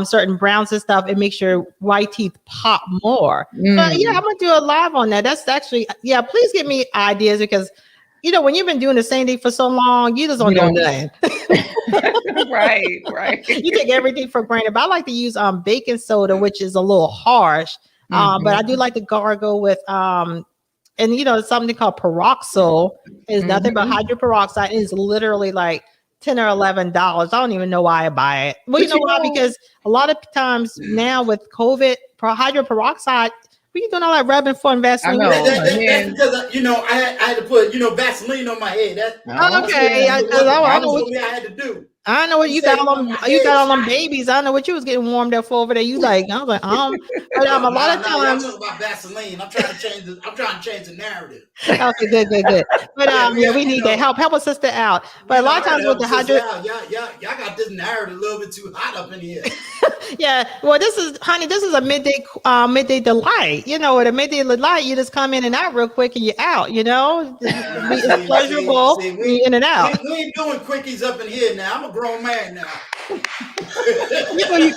certain browns and stuff. It makes your white teeth pop more. So yeah, I'm mm. gonna do a live on that. That's actually, yeah. Please give me ideas because when you've been doing the same thing for so long, you just don't You know don't nothing. Right, right. You take everything for granted. But I like to use baking soda, which is a little harsh. But I do Mhm, like to gargle with and something called peroxyl is nothing but mhm. hydroperoxide. It's literally like $10 or $11. I don't even know why I buy it. Well, you But know why? Because a lot of times now with COVID, hydroperoxide, we can doing all that rubbing for and I Vaseline. That, know, that, that, that's man. because I had to put Vaseline on my head. Oh, That's what Okay, yeah. what the I I know what absolutely I had to do. I know what He you got said, on them. my You got head on them shiny. babies. I know what you was getting warmed up for over there. You like, I was like, but Oh a lot no, of no, y'all times. talking about Vaseline. I'm trying to change the narrative. Okay, good, good, good. But Yeah, we yeah, got we need that help. Help a sister out. But a lot of I gotta times with help the the sister hydro, out. Y'all got this narrative a little bit too hot up in here. yeah. Well, this is, honey. This is a midday delight. With a midday delight, you just come in and out real quick, and you're out. Nah, It's pleasurable. see, You're in and out. we ain't doing quickies up in here now. I'm a grown man now.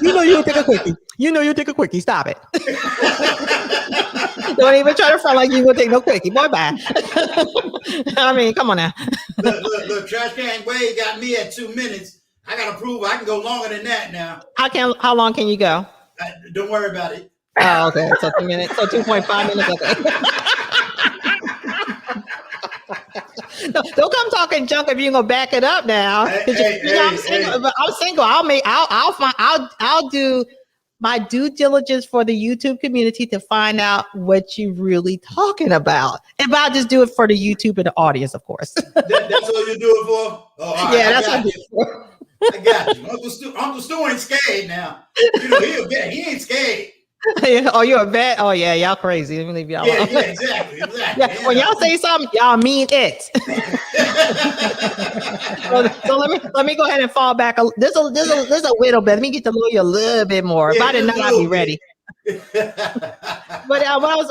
You know you take a quickie. You know you take a quickie. Stop it. Don't even try to front like you gonna take no quickie. Boy, bye. I mean, come on now. Look, Trash Can Wade got me at 2 minutes. I gotta prove I can go longer than that now. How long can you go? Don't worry about it. Oh, okay. So 2 minutes. So 2.5 minutes. Okay. Don't come talking junk if you're gonna back it up now. I'm single. Hey. I'm single. I'll do my due diligence for the YouTube community to find out what you're really talking about. And I'll just do it for the YouTube and the audience, of course. That's all you do it for? Oh, all right, yeah, that's what I do it for. I got you. Uncle Stu ain't scared now. You know, he ain't scared. Oh, you're a vet? Oh, yeah, y'all crazy. Let me leave y'all alone. Yeah, exactly. Yeah, when y'all say something, y'all mean it. so let me go ahead and fall back. There's a little bit. Let me get to know you a little bit more. If I didn't know, I'd be ready. But what I was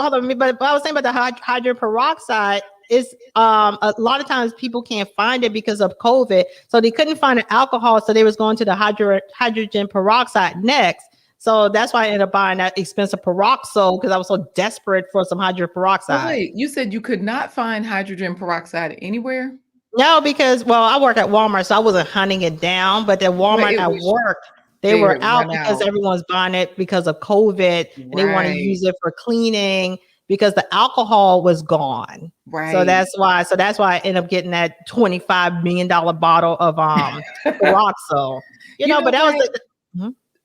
saying about the hydrogen peroxide is a lot of times people can't find it because of COVID. So they couldn't find an alcohol, so they was going to the hydrogen peroxide next. So that's why I ended up buying that expensive peroxide because I was so desperate for some hydrogen peroxide. Wait, you said you could not find hydrogen peroxide anywhere? No, because, I work at Walmart, so I wasn't hunting it down. But at Walmart at work, they were out because everyone's buying it because of COVID. And they want to use it for cleaning because the alcohol was gone. Right. So that's why I ended up getting that $25 million bottle of peroxide. But that was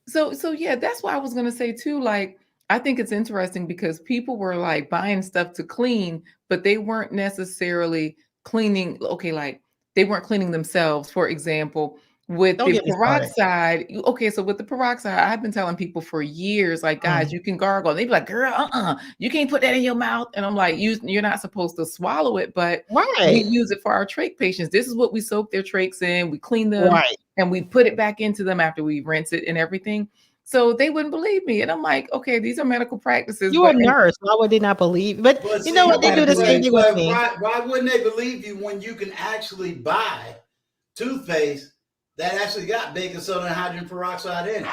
So yeah, that's why I was going to say too, like, I think it's interesting because people were like buying stuff to clean, but they weren't necessarily cleaning. Okay. Like they weren't cleaning themselves, for example, with the peroxide. Okay. So with the peroxide, I've been telling people for years, like, guys, you can gargle. And they'd be like, girl, you can't put that in your mouth. And I'm like, you're not supposed to swallow it, but we use it for our trach patients. This is what we soak their trachs in. We clean them. And we put it back into them after we rinse it and everything. So they wouldn't believe me. And I'm like, okay, these are medical practices. You're a nurse. Why would they not believe? But you know what? They do the same thing with me. Why wouldn't they believe you when you can actually buy toothpaste that actually got baking soda and hydrogen peroxide in it?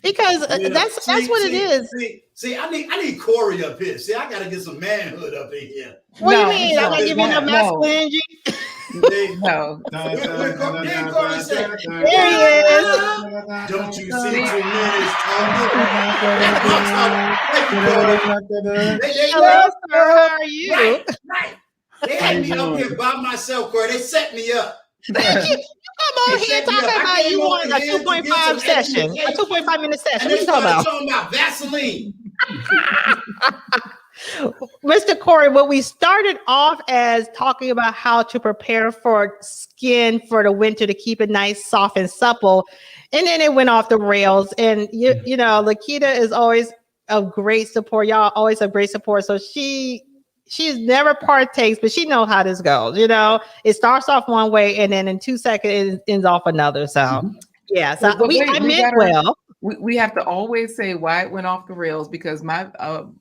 Because that's what it is. See, I need Corey up here. See, I gotta get some manhood up in here. What do you mean? I'm not giving enough masculinity. No. There he is. Don't you see 2 minutes? Hello, sir. How are you? Right. They had me up here by myself, Corey. They set me up. You come on here talking about you want a 2.5 session, a 2.5 minute session. What are you talking about? Vaseline. Mr. Corey, what we started off as talking about how to prepare for skin for the winter to keep it nice, soft, and supple. And then it went off the rails. And you know, Lakita is always a great support. Y'all always have great support. So she's never partakes, but she knows how this goes. You know, it starts off one way and then in 2 seconds it ends off another. So yeah, so I meant well. We have to always say why it went off the rails because my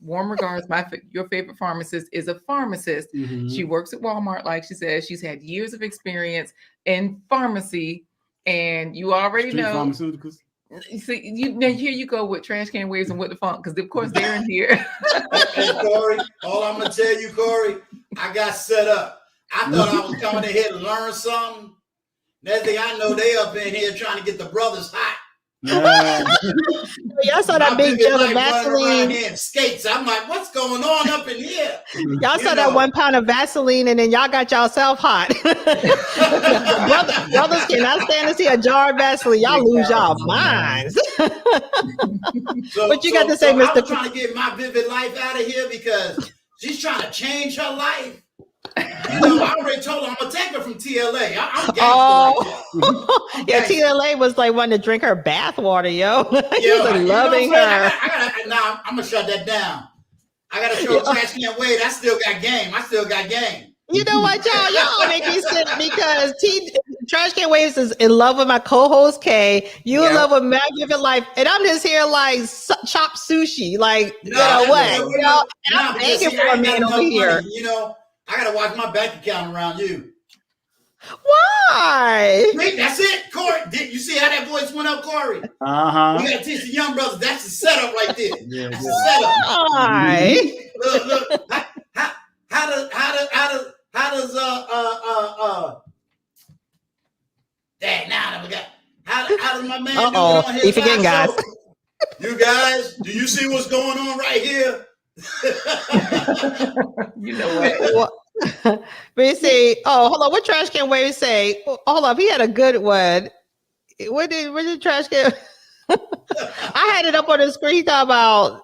warm regards, your favorite pharmacist is a pharmacist. She works at Walmart, like she says. She's had years of experience in pharmacy, and you already know. Pharmaceuticals. See, here you go with Trash Can Waves and What the Funk, because of course they're in here. Hey, Corey, all I'm gonna tell you, Corey, I got set up. I thought I was coming in here to learn something. Next thing I know, they up in here trying to get the brothers hot. Y'all saw that big gel of Vaseline and skates. I'm like, what's going on up in here? Y'all saw that 1 pound of Vaseline and then y'all got yourself hot. brothers cannot stand to see a jar of Vaseline. Y'all lose y'all minds. What you got to say, Mr. I'm trying to get my vivid life out of here because she's trying to change her life. You know, I already told her I'm gonna take her from TLA. I'm gangster. Yeah, TLA was like wanting to drink her bath water, yo. He was loving her. Now I'm gonna shut that down. I gotta show Trash Can Wade. I still got game. You know what, y'all make me sick because Trash Can Waves is in love with my co-host Kay. You in love with my vivid life, and I'm just here like chop sushi, like I'm begging for a man over here. You know, I gotta watch my bank account around you. Why? Wait, that's it, Corey. You see how that voice went up, Corey. Uh-huh. We gotta teach the young brothers. That's the setup right there. Yeah, That's the setup. Hi. Look. How does dang, now I forgot. How does my man do it on his forgetting, guys. show? You guys, do you see what's going on right here? You know what? We say, hold on. What trash can Wave say? Hold up, he had a good one. What did trash can? I had it up on the screen. He talked about.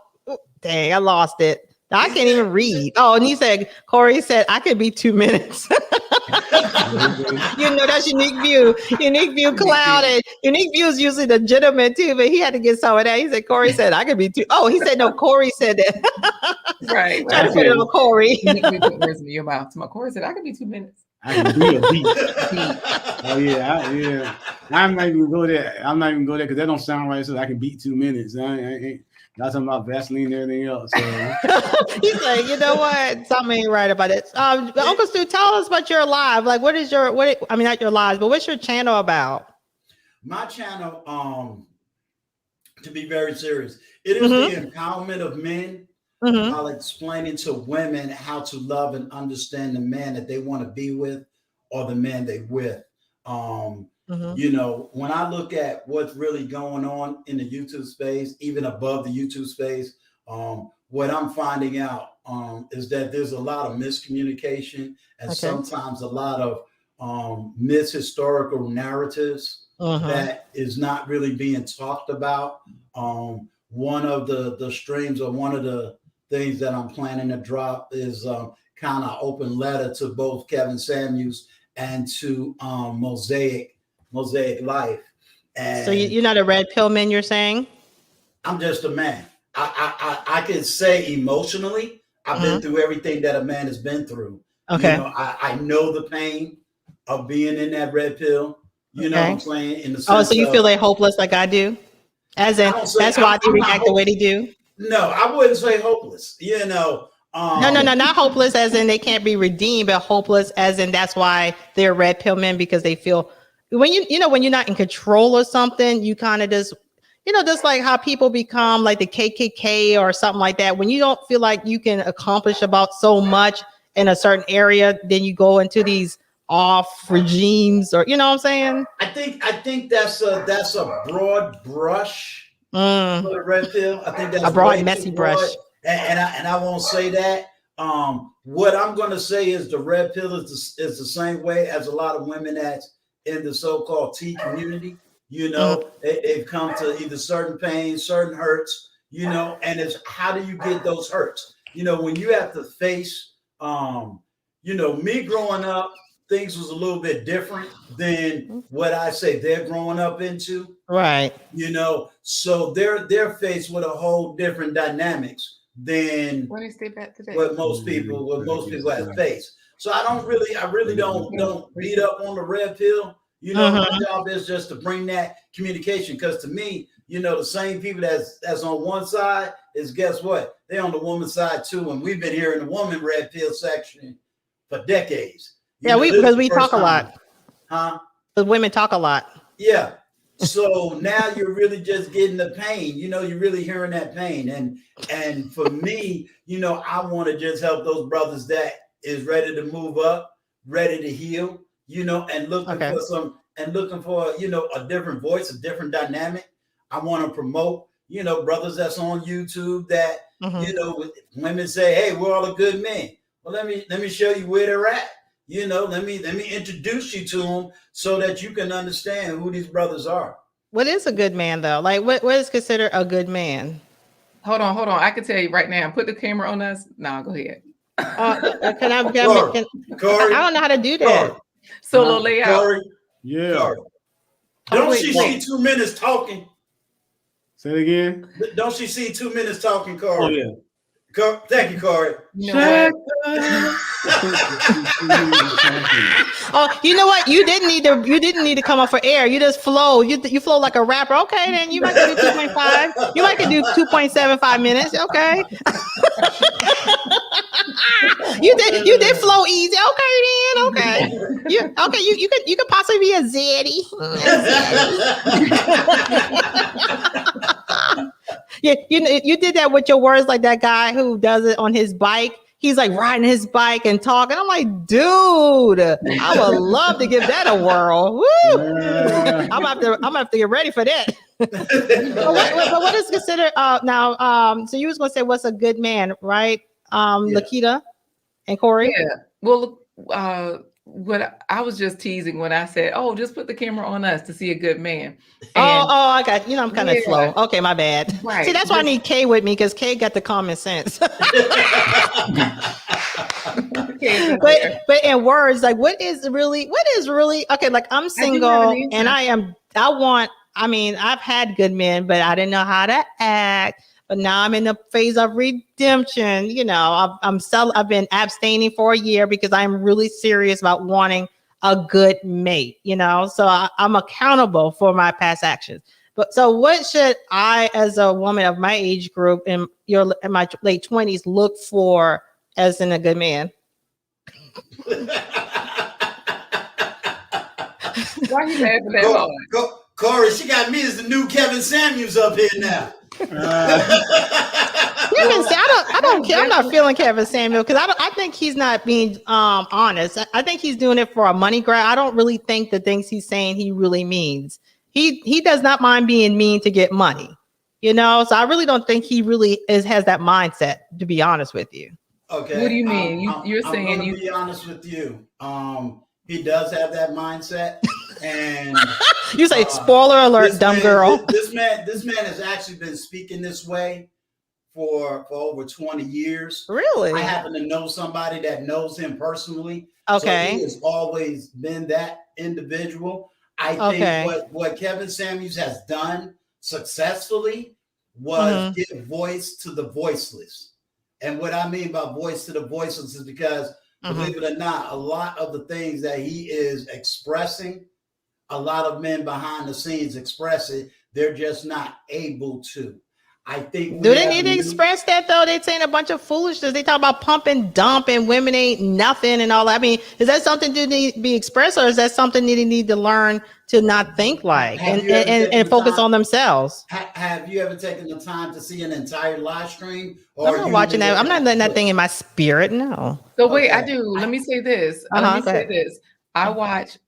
Dang, I lost it. I can't even read. Oh, and he said, Corey said, I could be 2 minutes. You know, that's Unique View. Unique View clouded. Unique View is usually the gentleman too, but he had to get some of that. He said, Corey said, I could be 2. Oh, he said, no, Corey said that. Right. Try to put it on Corey. You put words in your mouth. My Corey said, I could be 2 minutes. I can be a beat. Oh yeah. I'm not even go there. Because that don't sound right. So I can beat 2 minutes. I ain't not talking about Vaseline and everything else. So. He's like, you know what? Something ain't right about it. Uncle Stu, tell us about your live. Like, what is your not your lives, but what's your channel about? My channel, to be very serious, it is the empowerment of men while explaining to women how to love and understand the man that they want to be with or the man they with. You know, when I look at what's really going on in the YouTube space, even above the YouTube space, what I'm finding out is that there's a lot of miscommunication and sometimes a lot of mishistorical narratives that is not really being talked about. One of the streams or one of the things that I'm planning to drop is kind of open letter to both Kevin Samuels and to Mosaic Life. And so you're not a red pill man, you're saying? I'm just a man. I can say emotionally, I've been through everything that a man has been through. Okay. You know, I know the pain of being in that red pill. You know what I'm saying? In the sense so you feel like hopeless like I do? As in, that's why they react the way they do? No, I wouldn't say hopeless. You know, no, not hopeless as in they can't be redeemed, but hopeless as in that's why they're red pill men, because they feel when when you're not in control of something, you kind of just, just like how people become like the KKK or something like that. When you don't feel like you can accomplish about so much in a certain area, then you go into these off regimes, or you know what I'm saying? I think that's a broad brush for the red pill. I think that's a broad, messy brush. And I won't say that. What I'm going to say is the red pill is the same way as a lot of women that's in the so-called T community. You know, they've come to either certain pain, certain hurts, and it's how do you get those hurts? When you have to face, me growing up, things was a little bit different than what I say they're growing up into. Right. So they're faced with a whole different dynamics than what most people have faced. So I really don't beat up on the red pill. My job is just to bring that communication, because to me, the same people that's on one side is, guess what? They're on the woman's side too. And we've been here in the woman red pill section for decades. Because we talk a lot. Huh? The women talk a lot. Yeah. So now you're really just getting the pain, you're really hearing that pain. And for me, I want to just help those brothers that is ready to move up, ready to heal, and looking for a different voice, a different dynamic. I want to promote, brothers that's on YouTube that, women say, hey, we're all a good men. Well, let me show you where they're at. Let me introduce you to them so that you can understand who these brothers are. What is a good man though? Like what is considered a good man? Hold on. I can tell you right now. Put the camera on us. No, go ahead. Can I? Corey, I don't know how to do that. Corey, Solo layout. Corey, yeah. Corey. Don't she see 2 minutes talking? Say it again. Don't she see 2 minutes talking, Corey? Oh yeah. Thank you, Corey. Oh, you know what? You didn't need to come up for air. You just flow. You flow like a rapper. Okay, then you might do 2.5. You might can do 2.75 minutes. Okay. You did flow easy. Okay, then. Okay. You could possibly be a zaddy. Yeah, you did that with your words, like that guy who does it on his bike. He's like riding his bike and talking. I'm like, dude, I would love to give that a whirl. Woo! I'm gonna have to get ready for that. But what is considered now? So you was gonna say what's a good man, right? Lakita and Corey. Yeah. Well, what I was just teasing when I said, "Oh, just put the camera on us to see a good man." And I got I'm kind of slow. Okay, my bad. Right. See, that's why I need Kay with me because Kay got the common sense. But in words, like what is really okay? Like I'm single and I've had good men, but I didn't know how to act. But now I'm in the phase of redemption. You know, I've been abstaining for a year because I'm really serious about wanting a good mate. You know, so I'm accountable for my past actions. But so, what should I, as a woman of my age group in my late 20s, look for as in a good man? Why are you laughing that hard? Corey, she got me as the new Kevin Samuels up here now. I don't care. I'm not feeling Kevin Samuel because I think he's not being honest. I think he's doing it for a money grab. I don't really think the things he's saying he really means. He does not mind being mean to get money, you know. So I really don't think he really has that mindset. To be honest with you. Okay. What do you mean? You're saying I'm gonna be honest with you. He does have that mindset, and you say spoiler alert, dumb girl. This man has actually been speaking this way for over 20 years. Really? I happen to know somebody that knows him personally. Okay. So he has always been that individual. I think what Kevin Samuels has done successfully was give voice to the voiceless. And what I mean by voice to the voiceless is because, believe it or not, a lot of the things that he is expressing, a lot of men behind the scenes express it. They're just not able to. I think. Do they need to express that though? They're saying a bunch of foolishness. They talk about pump and dump and women ain't nothing and all that. I mean, is that something that need to be expressed, or is that something they need to learn to not think like and focus on themselves? Have you ever taken the time to see an entire live stream? Or I'm not watching that. I'm not letting that thing in my spirit. No. So wait, I do. Let me say this. I watch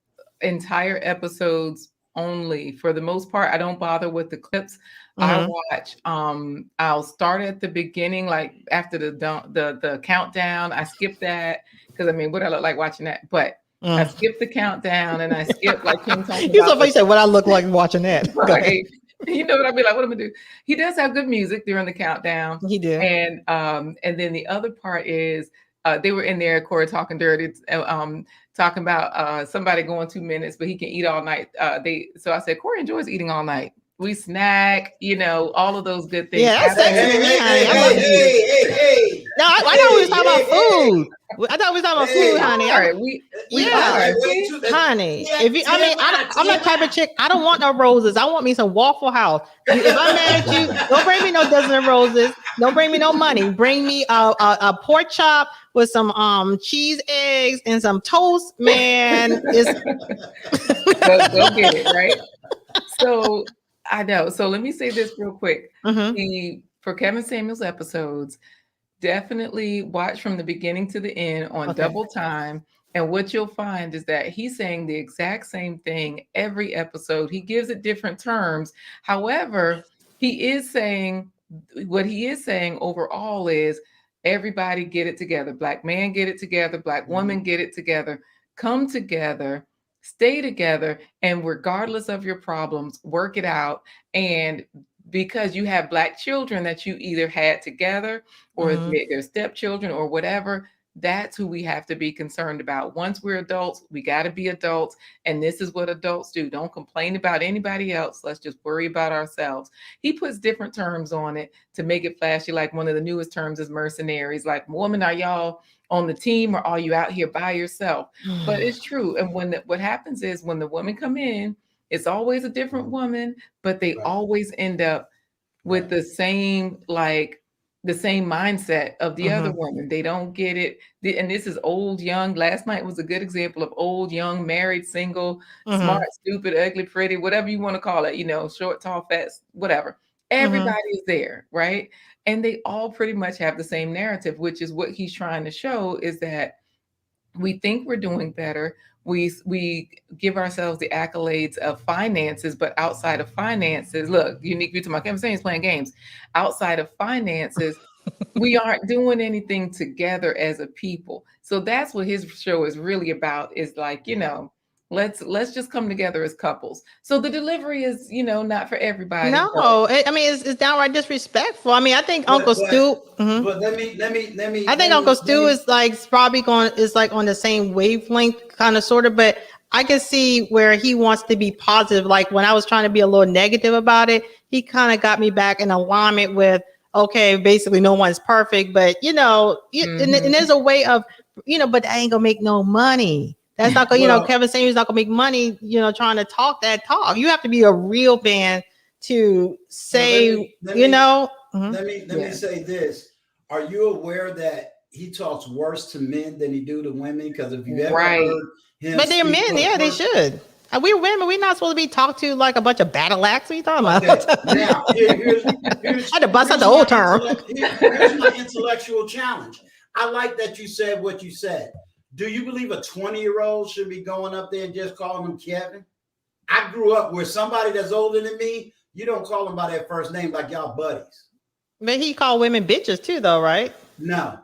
entire episodes only. For the most part, I don't bother with the clips. I watch. I'll start at the beginning, like after the countdown. I skip that because what I look like watching that, but I skip the countdown and I skip like Kim talking about. You said what I look like watching that. Right. You know what I mean? Like, what am I do? He does have good music during the countdown. He did. And then the other part is they were in there, Corey, talking dirty, talking about somebody going 2 minutes, but he can eat all night. So I said, Corey enjoys eating all night. We snack, all of those good things. Yeah, that's sexy. Hey. No, I thought we was talking about food. I thought we was talking about food, honey. Honey. If you, I'm not type of chick. I don't want no roses. I want me some Waffle House. If I'm mad at you, don't bring me no dozen roses. Don't bring me no money. Bring me a pork chop with some cheese, eggs, and some toast. Man, go get it, right? So. I know. So let me say this real quick. For Kevin Samuels episodes, definitely watch from the beginning to the end on double time. And what you'll find is that he's saying the exact same thing every episode. He gives it different terms. However, he is saying what he is saying overall is everybody get it together. Black man get it together. Black woman get it together. Come together. Stay together, and regardless of your problems, work it out. And because you have Black children that you either had together or their stepchildren or whatever, that's who we have to be concerned about. Once we're adults, we got to be adults. And this is what adults do. Don't complain about anybody else. Let's just worry about ourselves. He puts different terms on it to make it flashy. Like one of the newest terms is mercenaries. Like, woman, are y'all on the team or are you out here by yourself? But it's true. And what happens is when the women come in, it's always a different woman, but they always end up with the same, like, the same mindset of the other woman. They don't get it. And this is old, young. Last night was a good example of old, young, married, single, smart, stupid, ugly, pretty, whatever you want to call it, you know, short, tall, fat, whatever. Everybody is there, right? And they all pretty much have the same narrative, which is what he's trying to show is that we think we're doing better. We give ourselves the accolades of finances, but outside of finances, look, unique view to my Kevin saying is playing games. Outside of finances, we aren't doing anything together as a people. So that's what his show is really about, is like, you know, let's just come together as couples. So the delivery is, you know, not for everybody. No, I mean it's downright disrespectful. I mean, I think Uncle But Stu. but let me I think Uncle Stu is like probably going is like on the same wavelength, kind of sort of. But I can see where he wants to be positive. Like when I was trying to be a little negative about it, he kind of got me back in alignment with, okay, basically no one's perfect, but you know, and there's a way of, you know, but I ain't gonna make no money. That's not gonna, you know, Kevin saying he's not gonna make money, you know, trying to talk that talk. You have to be a real man to say, let me say this. Are you aware that he talks worse to men than he do to women? Because if you ever heard him, but they're men, they should. We're women. We're not supposed to be talked to like a bunch of battle axe. What are you talking about? Now, here's I had to bust out the old term. Here's my intellectual challenge. I like that you said what you said. Do you believe a 20-year-old should be going up there and just calling him Kevin? I grew up where somebody that's older than me, you don't call them by their first name like y'all buddies. But he called women bitches too, though, right? No.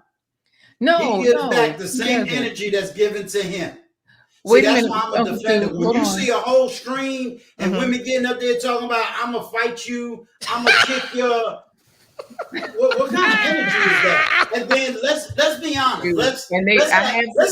He gives back the same energy that's given to him. See, that's why I'm a defender. When you see a whole stream and women getting up there talking about, I'm going to fight you, I'm going to kick your... What kind of energy is that? And then let's be honest. Let's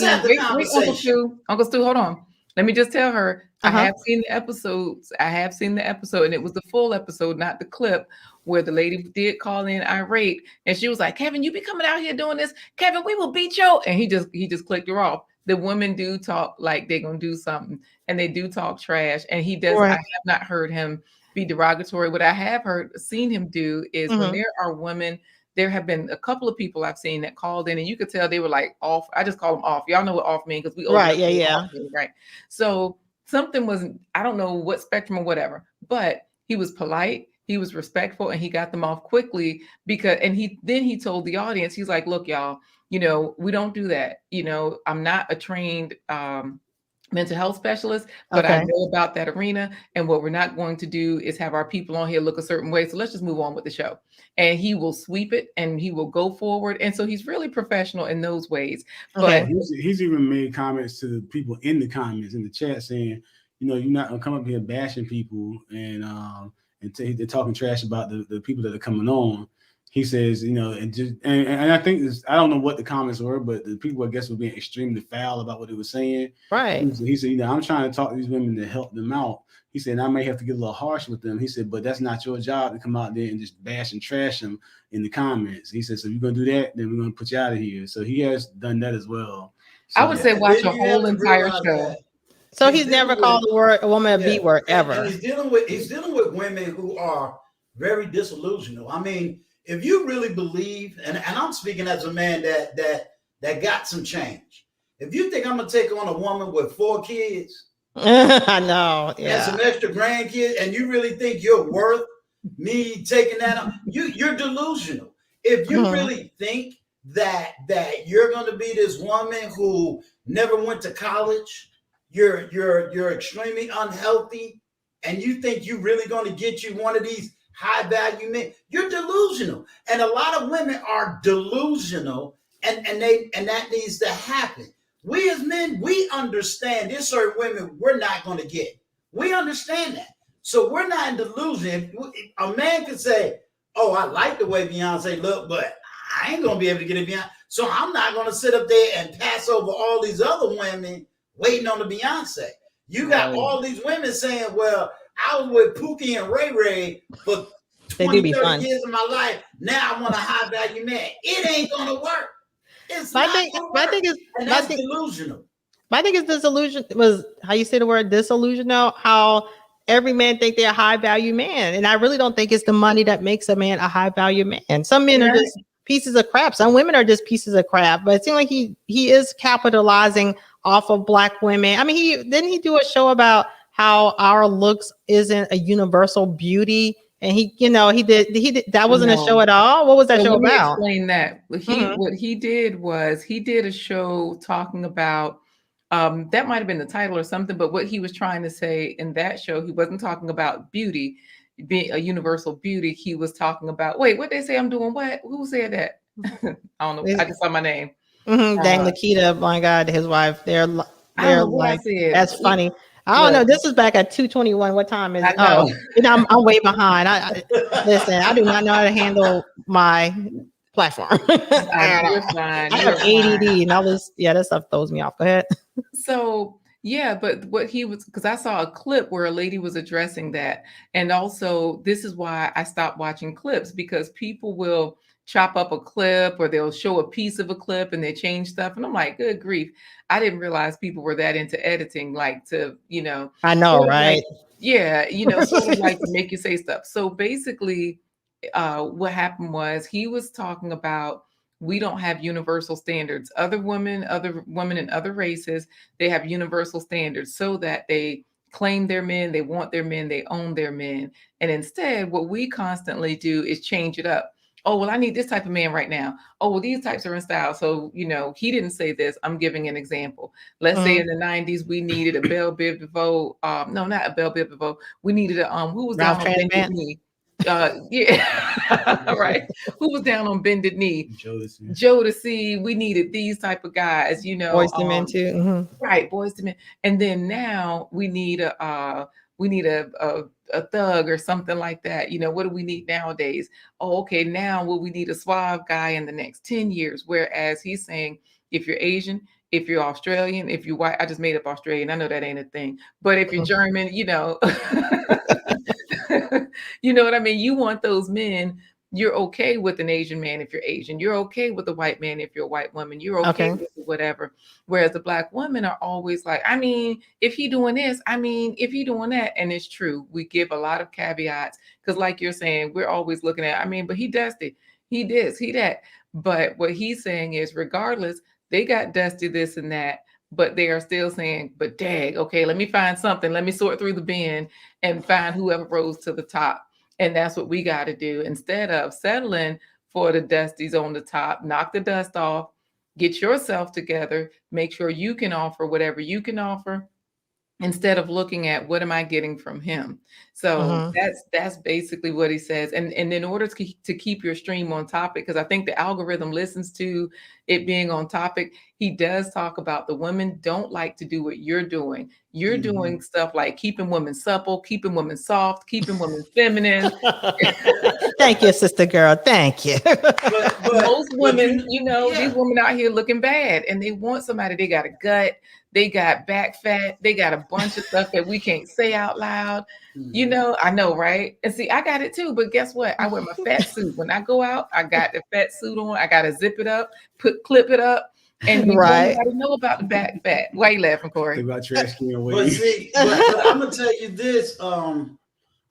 have the conversation. Uncle Stu, hold on. Let me just tell her. I have seen the episodes. And it was the full episode, not the clip, where the lady did call in irate, and she was like, "Kevin, you be coming out here doing this, Kevin. We will beat you." And he just clicked her off. The women do talk like they're gonna do something, and they do talk trash. And he does. I have not heard him be derogatory. What I have seen him do is when there are women, there have been a couple of people I've seen that called in, and you could tell they were like off. I just call them off. Y'all know what off means because we right, right. So something wasn't. I don't know what spectrum or whatever, but he was polite. He was respectful, and he got them off quickly because. And he told the audience, he's like, "Look, y'all, you know, we don't do that. You know, I'm not a trained mental health specialist, but I know about that arena. And what we're not going to do is have our people on here look a certain way. So let's just move on with the show." And he will sweep it and he will go forward. And so he's really professional in those ways. But he's even made comments to the people in the comments in the chat saying, you know, you're not gonna come up here bashing people and they're talking trash about the people that are coming on. He says, you know, and I think I don't know what the comments were, but the people I guess were being extremely foul about what he was saying. Right. He said, you know, I'm trying to talk to these women to help them out. He said, I may have to get a little harsh with them. He said, but that's not your job to come out there and just bash and trash them in the comments. He said, so if you're gonna do that, then we're gonna put you out of here. So he has done that as well. So, I would say watch a whole entire show. So he's never called a woman a B word ever. And he's dealing with women who are very disillusional. I mean, if you really believe, and I'm speaking as a man that got some change. If you think I'm gonna take on a woman with 4 kids, I know, and some extra grandkids, and you really think you're worth me taking that on, you're delusional. If you really think that you're gonna be this woman who never went to college, you're extremely unhealthy, and you think you're really gonna get you one of these high value men, you're delusional. And a lot of women are delusional, and that needs to happen. We as men, we understand there's certain women we're not going to get. We understand that. So we're not in delusion. A man can say, oh, I like the way Beyonce look, but I ain't going to be able to get it Beyonce. So I'm not going to sit up there and pass over all these other women waiting on the Beyonce. You got all these women saying, well, I was with Pookie and Ray Ray for 20, 30 years of my life. Now I want a high value man. It ain't going to work. It's not going to work. And that's delusional. My thing is disillusion was how you say the word disillusional, how every man think they're a high value man. And I really don't think it's the money that makes a man a high value man. Some men are just pieces of crap. Some women are just pieces of crap, but it seems like he is capitalizing off of Black women. I mean, he do a show about how our looks isn't a universal beauty, and he did that wasn't a show No. at all. What was that So show let me about? explain that. Mhm. What he did was he did a show talking about that might have been the title or something, but what he was trying to say in that show, he wasn't talking about beauty being a universal beauty. He was talking about what they say I'm doing what? Who said that? I don't know. I just saw my name. Dang, Uh, Lakita, my God, his wife, I don't they're know what I like, said. that's funny. I don't Look, know. This is back at 2:21. What time is I it? Oh, know. I'm way behind. Listen, I do not know how to handle my platform. At You're all. fine. I You have are fine. ADD and all this. Yeah, that stuff throws me off. Go ahead. So, yeah, but what he was, because I saw a clip where a lady was addressing that. And also, this is why I stopped watching clips because people will chop up a clip or they'll show a piece of a clip and they change stuff. And I'm like, good grief. I didn't realize people were that into editing, like to, I know, sort of like, right? yeah, sort of like to make you say stuff. So basically, what happened was he was talking about we don't have universal standards. Other women in other races, they have universal standards so that they claim their men, they want their men, they own their men. And instead, what we constantly do is change it up. Oh, well, I need this type of man right now. Oh, well, these types are in style. So, he didn't say this. I'm giving an example. Let's say in the 90s, we needed a Belle Biv DeVoe. No, not a Belle Biv DeVoe. We needed who was down Ralph on bended Tresvant, knee? Yeah, right. Who was down on bended knee? Jodeci. Jodeci. We needed these type of guys, Boys to Men too. right, boys to men. And then now we need a thug or something like that. What do we need nowadays? Oh, okay, now will we need a suave guy in the next 10 years? Whereas he's saying if you're Asian, if you're Australian, if you're white, I just made up Australian. I know that ain't a thing. But if you're German, you know what I mean? You want those men. You're okay with an Asian man if you're Asian. You're okay with a white man if you're a white woman. You're okay Okay. with whatever. Whereas the Black women are always like, I mean, if he doing this, I mean, if he doing that. And it's true. We give a lot of caveats because like you're saying, we're always looking at, I mean, but he dusty. He this, he that. But what he's saying is regardless, they got dusty this and that. But they are still saying, but dag, okay, let me find something. Let me sort through the bin and find whoever rose to the top. And that's what we got to do instead of settling for the dusties on the top. Knock the dust off, get yourself together, make sure you can offer whatever you can offer instead of looking at what am I getting from him. So that's basically what he says. And in order to keep your stream on topic, because I think the algorithm listens to it being on topic, he does talk about the women don't like to do what you're doing. You're doing stuff like keeping women supple, keeping women soft, keeping women feminine. Thank you, sister girl. Thank you. Most women, these women out here looking bad and they want somebody, they got a gut, they got back fat, they got a bunch of stuff that we can't say out loud. I know, right? And see, I got it too, but guess what? I wear my fat suit. When I go out, I got the fat suit on, I gotta zip it up, clip it up, and you don't nobody know about the back fat. Why you laughing, Corey? Think about trash can away. But see, but I'm gonna tell you this. I'm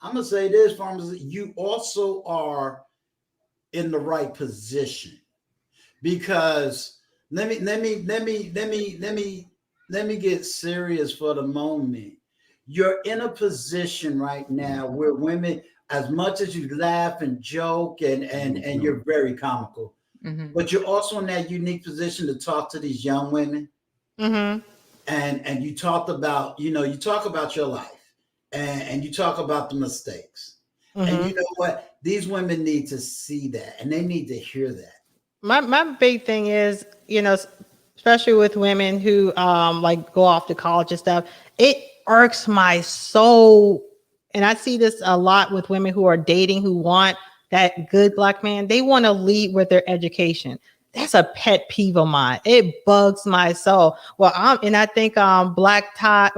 gonna say this, pharmacist. You also are in the right position because let me get serious for the moment. You're in a position right now where women, as much as you laugh and joke and you're very comical, but you're also in that unique position to talk to these young women. And you talked about, you talk about your life and you talk about the mistakes. And you know what? These women need to see that and they need to hear that. My big thing is, especially with women who like go off to college and stuff, it irks my soul. And I see this a lot with women who are dating who want that good Black man. They want to lead with their education. That's a pet peeve of mine. It bugs my soul. Well, I think black tie,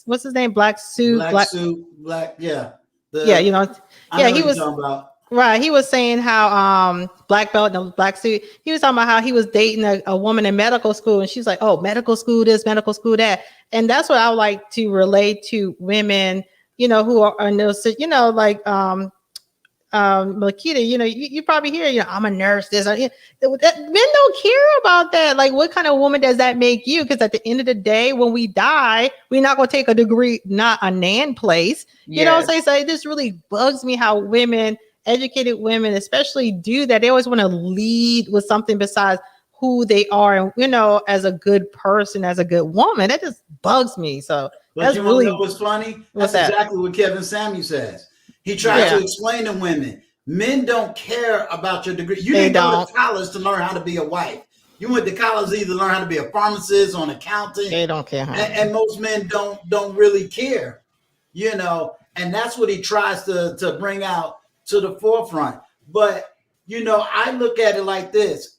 what's his name? Black suit, yeah. He was talking about. Right. He was saying how black belt and black suit. He was talking about how he was dating a woman in medical school, and she's like, "Oh, medical school this, medical school that," and that's what I would like to relate to women, who are in those, like Makita, you probably hear, I'm a nurse. Men don't care about that. Like, what kind of woman does that make you? Because at the end of the day, when we die, we're not going to take a degree, not a nan place. You know what I'm saying? So it just really bugs me how educated women especially do that. They always want to lead with something besides who they are, and as a good person, as a good woman. That just bugs me. So but that's you really know what's funny? What's That's that? exactly what Kevin Samuel says. He tried to explain to women, men don't care about your degree. You didn't go to college to learn how to be a wife. You went to college to either learn how to be a pharmacist or an accountant. They don't care. And most men don't really care, and that's what he tries to bring out to the forefront. But I look at it like this.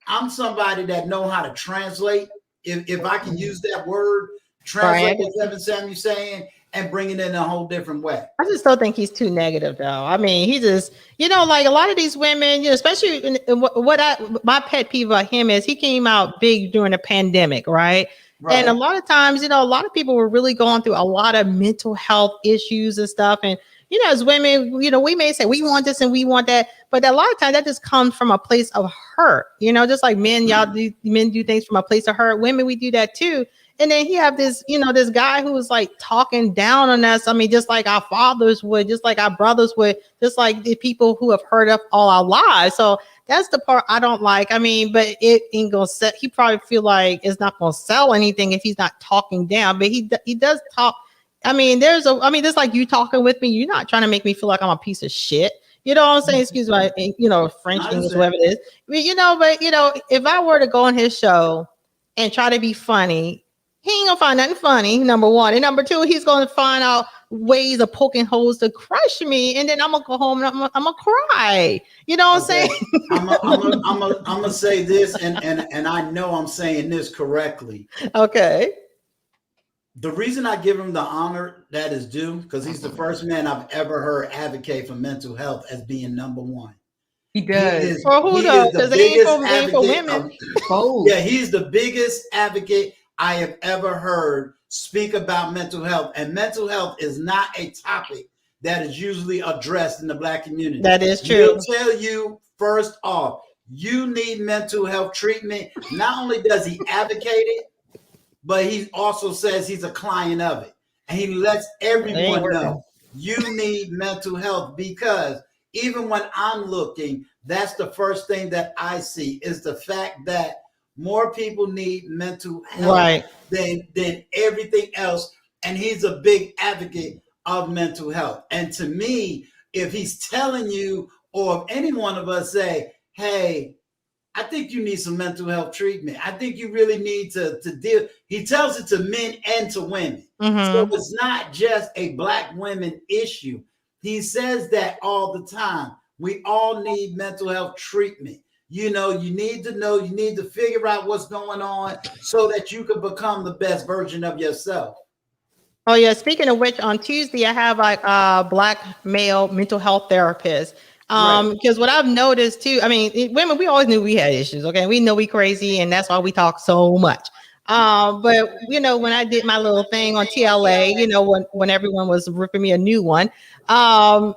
I'm somebody that know how to translate, if I can use that word, translate what Kevin Samuel's saying and bring it in a whole different way. I just don't think he's too negative, though. I mean, he just, like a lot of these women, especially my pet peeve about him is he came out big during the pandemic, right? And a lot of times, a lot of people were really going through a lot of mental health issues and stuff. And, as women, we may say we want this and we want that, but a lot of times that just comes from a place of hurt, just like men, men do things from a place of hurt. Women, we do that too. And then he have this, this guy who was like talking down on us. I mean, just like our fathers would, just like our brothers would, just like the people who have heard us all our lives. So that's the part I don't like. I mean, but it ain't gonna sell. He probably feel like it's not gonna sell anything if he's not talking down. But he does talk. I mean, just like you talking with me, you're not trying to make me feel like I'm a piece of shit. You know what I'm saying? Excuse my, French, English, whatever it is. But if I were to go on his show and try to be funny, he ain't gonna find nothing funny, number one. And number two, he's gonna find out ways of poking holes to crush me. And then I'm gonna go home and I'm gonna cry. You know what I'm saying? I'm gonna say this, and I know I'm saying this correctly. Okay. The reason I give him the honor that is due, because he's the first man I've ever heard advocate for mental health as being number one. He does. For who though? Because they ain't for women. He's the biggest advocate I have ever heard speak about mental health. And mental health is not a topic that is usually addressed in the Black community. That is true. He'll tell you, first off, you need mental health treatment. Not only does he advocate it, but he also says he's a client of it. And he lets everyone know you need mental health, because even when I'm looking, that's the first thing that I see is the fact that more people need mental health than everything else. And he's a big advocate of mental health. And to me, if he's telling you, or if any one of us say, hey, I think you need some mental health treatment, I think you really need to deal. He tells it to men and to women. So it's not just a Black women issue. He says that all the time. We all need mental health treatment. You need to know, you need to figure out what's going on so that you can become the best version of yourself. Oh yeah. Speaking of which, on Tuesday, I have like a Black male mental health therapist. Because what I've noticed too, I mean, women, we always knew we had issues. Okay. We know we crazy, and that's why we talk so much. But when I did my little thing on TLA, when everyone was ripping me a new one, that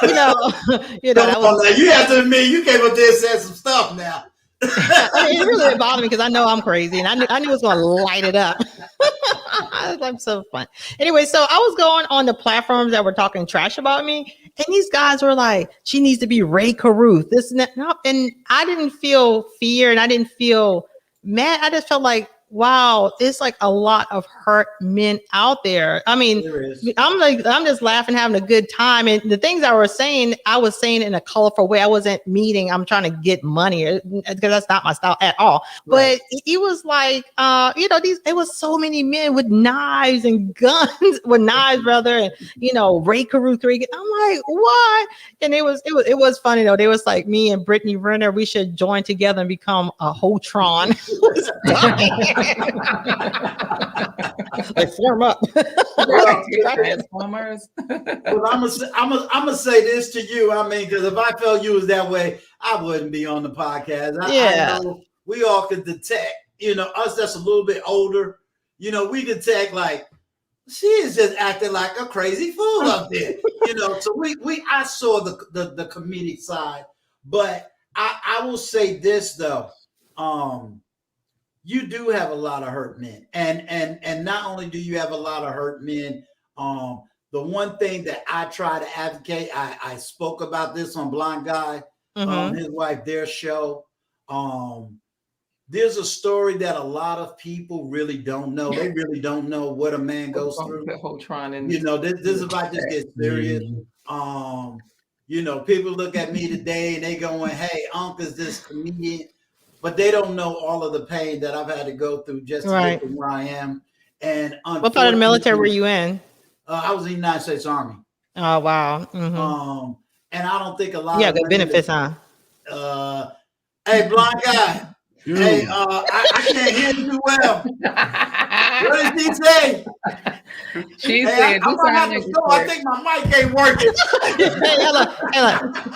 was, you have to admit you came up there and said some stuff now. I mean, it really didn't bother me because I know I'm crazy, and I knew it was going to light it up. I'm so fun. Anyway, so I was going on the platforms that were talking trash about me, and these guys were like, she needs to be Ray Caruth, this and that. No, and I didn't feel fear, and I didn't feel mad. I just felt like, wow, it's like a lot of hurt men out there. I mean, I'm just laughing, having a good time. And the things I was saying in a colorful way. I wasn't I'm trying to get money, because that's not my style at all. Right. But it was like, it was so many men with knives and guns, with knives rather, and, Ray Caruth. I'm like, what? And it was funny though. They was like, me and Brittany Renner, we should join together and become a Hotron. Like form up. Transformers. Well, I'm gonna say this to you. I mean, because if I felt you was that way, I wouldn't be on the podcast. I know we all could detect, us that's a little bit older, we detect like she is just acting like a crazy fool up there. So I saw the comedic side, but I will say this though. You do have a lot of hurt men. And not only do you have a lot of hurt men, the one thing that I try to advocate, I spoke about this on Blind Guy, his wife, their show. There's a story that a lot of people really don't know. They really don't know what a man goes through. The whole trying and this is about just get serious. People look at me today and they going, "Hey, Unc is this comedian," but they don't know all of the pain that I've had to go through just to get to where I am. And what part of the military were you in? I was in the United States Army. Oh wow. And I don't think a lot. Yeah, good benefits, huh? Hey, Blind Guy. Hey, I can't hear you too well. What did she say? She said, I'm gonna have to go. I think my mic ain't working. Hey, look.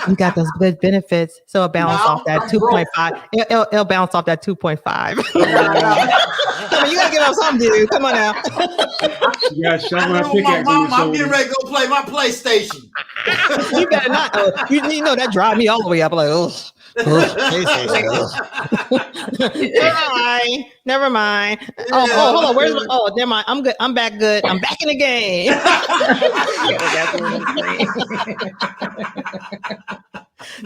You got those good benefits, so it'll bounce off that 2.5. It'll bounce off that 2.5. You gotta give up something, dude. Come on now. You gotta show my pickaxe. I'm getting ready to go play my PlayStation. You better not. You know that drive me all the way up. Like, Never mind. Oh, hold on. Where's my? Oh, never mind. I'm good. I'm back. Good. I'm back in the game.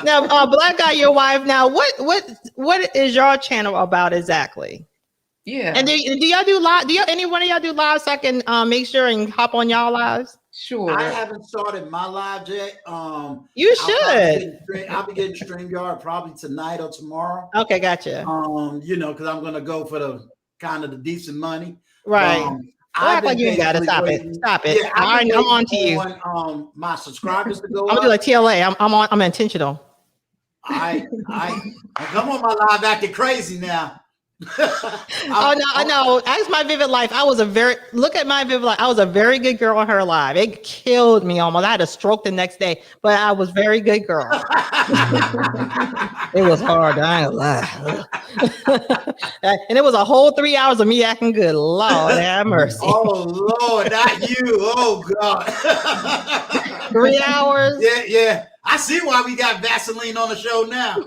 Now, Black Guy, your wife. Now, what is your channel about exactly? Yeah. And do y'all do live? Any one of y'all do live so I can make sure and hop on y'all lives? Sure. I haven't started my live yet. You should. I'll be getting StreamYard probably tonight or tomorrow. Okay, gotcha. Because I'm gonna go for the decent money. Right. Act like you ain't got to stop it. Stop it. Yeah, I'm on to you. My subscribers to go. I'm gonna do like TLA. I'm intentional. I come on my live acting crazy now. I know. As my Vivid Life, look at my Vivid Life. I was a very good girl on her live. It killed me almost. I had a stroke the next day, but I was very good girl. It was hard. I ain't lie. And it was a whole 3 hours of me acting good. Lord have mercy. Oh Lord, not you. Oh God. 3 hours. Yeah. I see why we got Vaseline on the show now.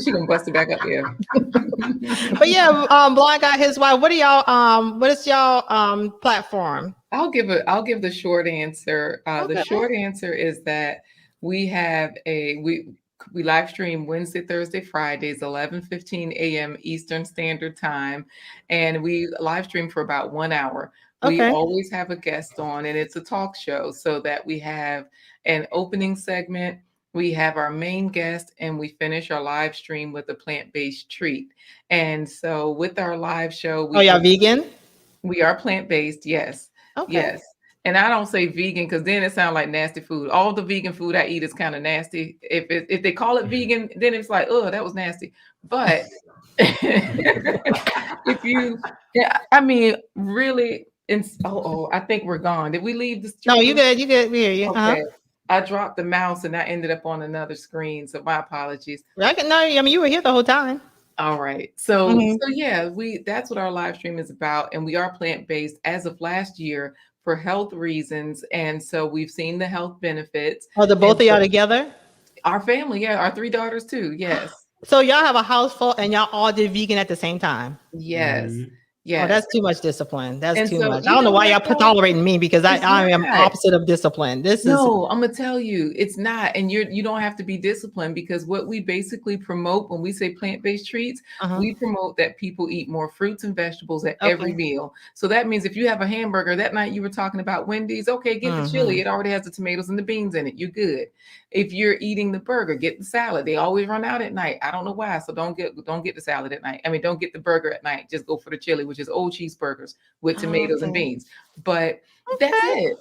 She gonna bust it back up here. But yeah, Blind Guy, his wife. What is y'all platform? I'll give the short answer. Okay. The short answer is that we have we live stream Wednesday, Thursday, Fridays, 11:15 a.m. Eastern Standard Time, and we live stream for about 1 hour. Okay. We always have a guest on, and it's a talk show, so that we have an opening segment. We have our main guest, and we finish our live stream with a plant-based treat. And so with our live show, y'all vegan? We are plant-based, yes. Okay. Yes. And I don't say vegan because then it sounds like nasty food. All the vegan food I eat is kind of nasty. If they call it vegan, then it's like, oh, that was nasty. But really, I think we're gone. Did we leave the stream? No, you good. You good. We hear you. Okay. I dropped the mouse and I ended up on another screen. So my apologies. You were here the whole time. All right. So yeah, that's what our live stream is about. And we are plant-based as of last year for health reasons. And so we've seen the health benefits. Are the both of y'all together? Our family, yeah. Our 3 daughters too. Yes. So y'all have a house full and y'all all did vegan at the same time? Yes. Mm-hmm. Yeah, that's too much discipline. That's too much. I don't know why y'all tolerating me because I am opposite of discipline. I'm gonna tell you, it's not, and you don't have to be disciplined because what we basically promote when we say plant-based treats, we promote that people eat more fruits and vegetables at every meal. So that means if you have a hamburger that night, you were talking about Wendy's, okay, get the chili. It already has the tomatoes and the beans in it. You're good. If you're eating the burger, get the salad. They always run out at night. I don't know why. So don't get the salad at night. Don't get the burger at night. Just go for the chili, which is old cheeseburgers with tomatoes and beans. But that's it.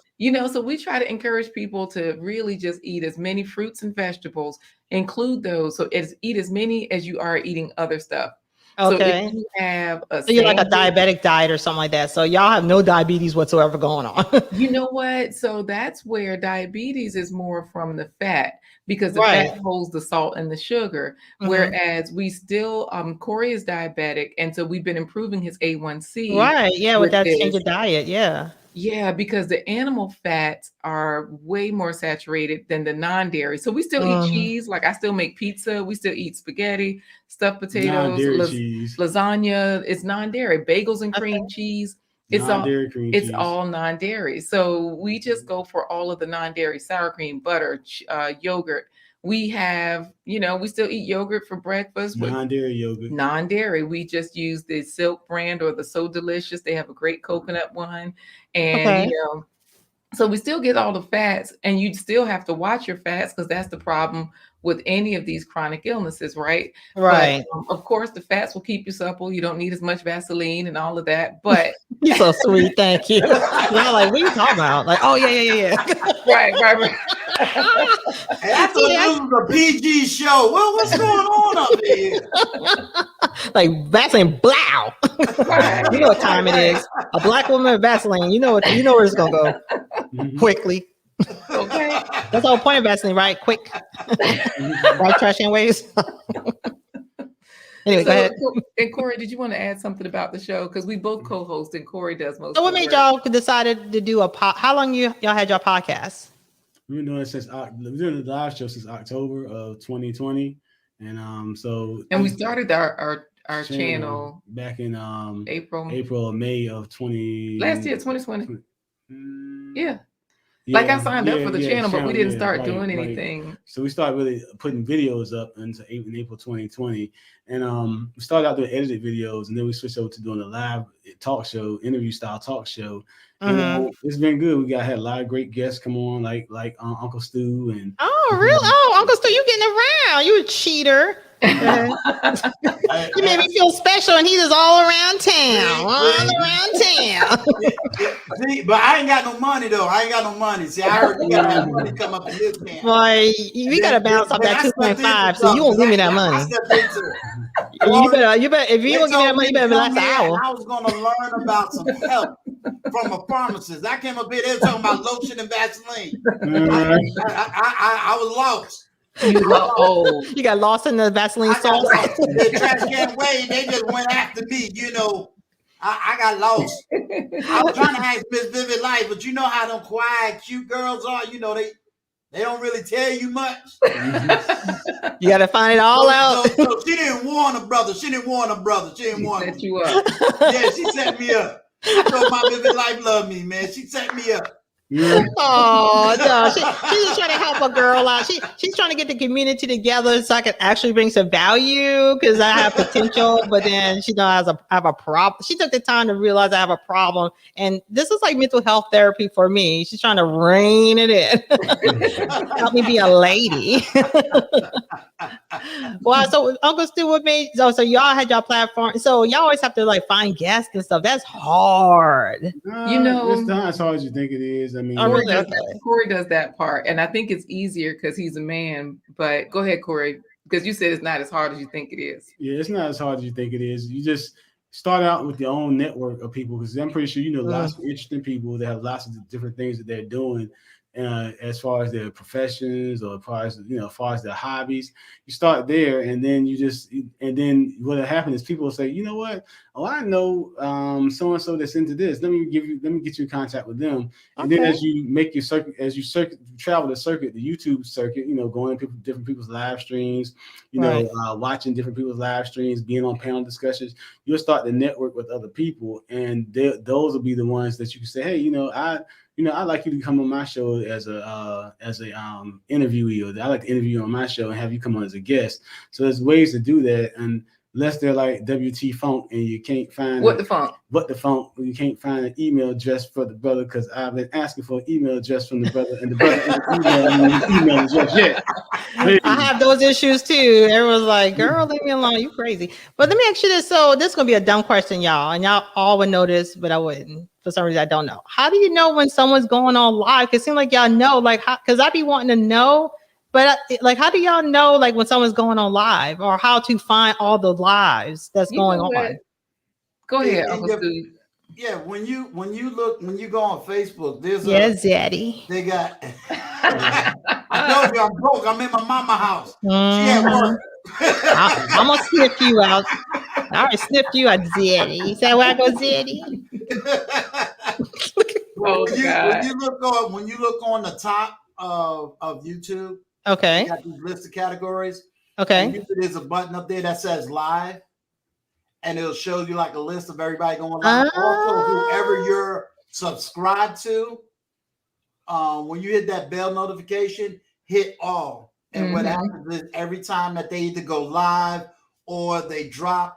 So we try to encourage people to really just eat as many fruits and vegetables, include those. So eat as many as you are eating other stuff. So if Okay. you have a So you're like a sandwich, diabetic diet or something like that. So y'all have no diabetes whatsoever going on. you know what? So that's where diabetes is more from the fat, because the Right. fat holds the salt and the sugar. Mhm. Whereas we still, Corey is diabetic, and so we've been improving his A1C Right. Yeah, with with that change this. of diet. Yeah. Yeah, because the animal fats are way more saturated than the non-dairy. So we still eat Mhm. cheese. Like I still make pizza. We still eat spaghetti, stuffed potatoes, Non-dairy cheese. lasagna. It's non-dairy. Bagels and cream cheese. It's all Non-dairy cream it's cheese. all non-dairy. So we just go for all of the non-dairy: sour cream, butter, yogurt. We have, we still eat yogurt for breakfast with Non-dairy yogurt. non-dairy. We just use the Silk brand or the So Delicious. They have a great coconut one. And, Okay. so we still get all the fats, and you still have to watch your fats, because that's the problem with any of these chronic illnesses, right? But Right. of course, the fats will keep you supple. You don't need as much Vaseline and all of that. But You're so sweet. Thank you. Y'all like, what are you talking about? Like, oh yeah. right. Hey, I thought this was a PG show. Well, what's going on up there? Like Vaseline, blow. You know what time it is. A black woman with Vaseline. You know where it's gonna go quickly. Okay. That's the whole point of Vaseline, right? Quick. Right, trash and waste. Anyway, go ahead. And Corey, did you want to add something about the show? Because we both co-host, and Corey does most. So what of the made work. y'all decided to do how long y'all had your podcast? We've been doing it since we're doing the live show since October of 2020, and we started our channel back in April or May of 2020. Yeah. Like I signed up for the channel, but we didn't start doing anything. So we started really putting videos up in April 2020, and we started out doing edited videos, and then we switched over to doing a live talk show, interview style talk show. And it's been good. We had a lot of great guests come on, like Uncle Stu and. Oh, really? Oh, Uncle Stu, you getting around? You a cheater. You made me feel special, and he was all around town. See, but I ain't got no money though. I ain't got no money. See, I heard you gotta have money come up in this camp. Boy, we gotta balance up that 2.5, so you won't give me that money. You better. If you don't give me that money, you better be last hour. I was gonna learn about some help from a pharmacist. I came up here. They were talking about lotion and Vaseline. I was lost. You got lost in the Vaseline sauce. The trash can way, they just went after me. I got lost. I was trying to ask Miss Vivid Life, but you know how them quiet, cute girls are. They don't really tell you much. You got to find it all out. So she didn't warn a brother. She didn't warn set you up. Yeah, she set me up. I told my Vivid Life love me, man. She set me up. Oh no, she's just trying to help a girl out. She's trying to get the community together so I can actually bring some value, because I have potential, but then she knows I have a problem. She took the time to realize I have a problem, and this is like mental health therapy for me. She's trying to rein it in. Help me be a lady. Well, so Uncle Stu, what made so y'all had your platform, so y'all always have to find guests and stuff. That's hard. It's not as hard as you think it is. I mean, Corey does that part, and I think it's easier because he's a man. But go ahead, Corey, because you said it's not as hard as you think it is. Yeah, it's not as hard as you think it is. You just start out with your own network of people, because I'm pretty sure lots of interesting people that have lots of different things that they're doing. As far as their professions, or as far as their hobbies, you start there, and then then what'll happen is people will say, you know what? Oh, I know so and so that's into this. Let me get you in contact with them. And then as you make your circuit, travel the circuit, the YouTube circuit, going to different people's live streams, watching different people's live streams, being on panel discussions, you'll start to network with other people, and those will be the ones that you can say, hey, I'd like you to come on my show as a interviewee, or I'd like to interview you on my show and have you come on as a guest. So there's ways to do that, and unless they're like WT Funk and you can't find what the funk, you can't find an email address for the brother, because I've been asking for an email address from the brother, and the brother ain't email address yet. I have those issues too. Everyone's like, girl, leave me alone. You crazy. But let me ask you this. So this is going to be a dumb question, y'all. And y'all all would know this, but I wouldn't. For some reason, I don't know. How do you know when someone's going on live? Because it seems like y'all know, because I be wanting to know, But like, how do y'all know like when someone's going on live, or how to find all the lives that's going on? Go ahead, And Uncle Stu. Yeah, when you go on Facebook, there's Zaddy. they got I told you I'm broke. I'm in my mama house. She at work. I'm gonna sniff you out. I already sniffed you out, Zaddy. Is that where I go, Zaddy? Oh, God. When you look on the top of YouTube, okay, you got these list of categories. Okay. And usually there's a button up there that says live, and it'll show you like a list of everybody going live. Also, whoever you're subscribed to, when you hit that bell notification, hit all. And what happens is every time that they either go live or they drop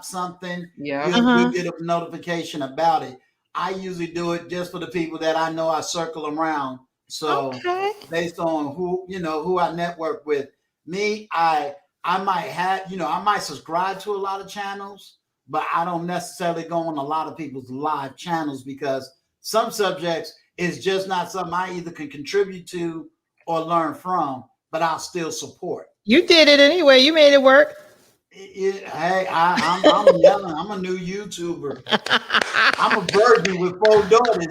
something, you'll get a notification about it. I usually do it just for the people that I know I circle around. So based on who I network with. Me, I might subscribe to a lot of channels, but I don't necessarily go on a lot of people's live channels because some subjects is just not something I either can contribute to or learn from, but I'll still support. You did it anyway. You made it work. Hey, I'm yelling. I'm a new YouTuber. I'm a virgin with 4 daughters,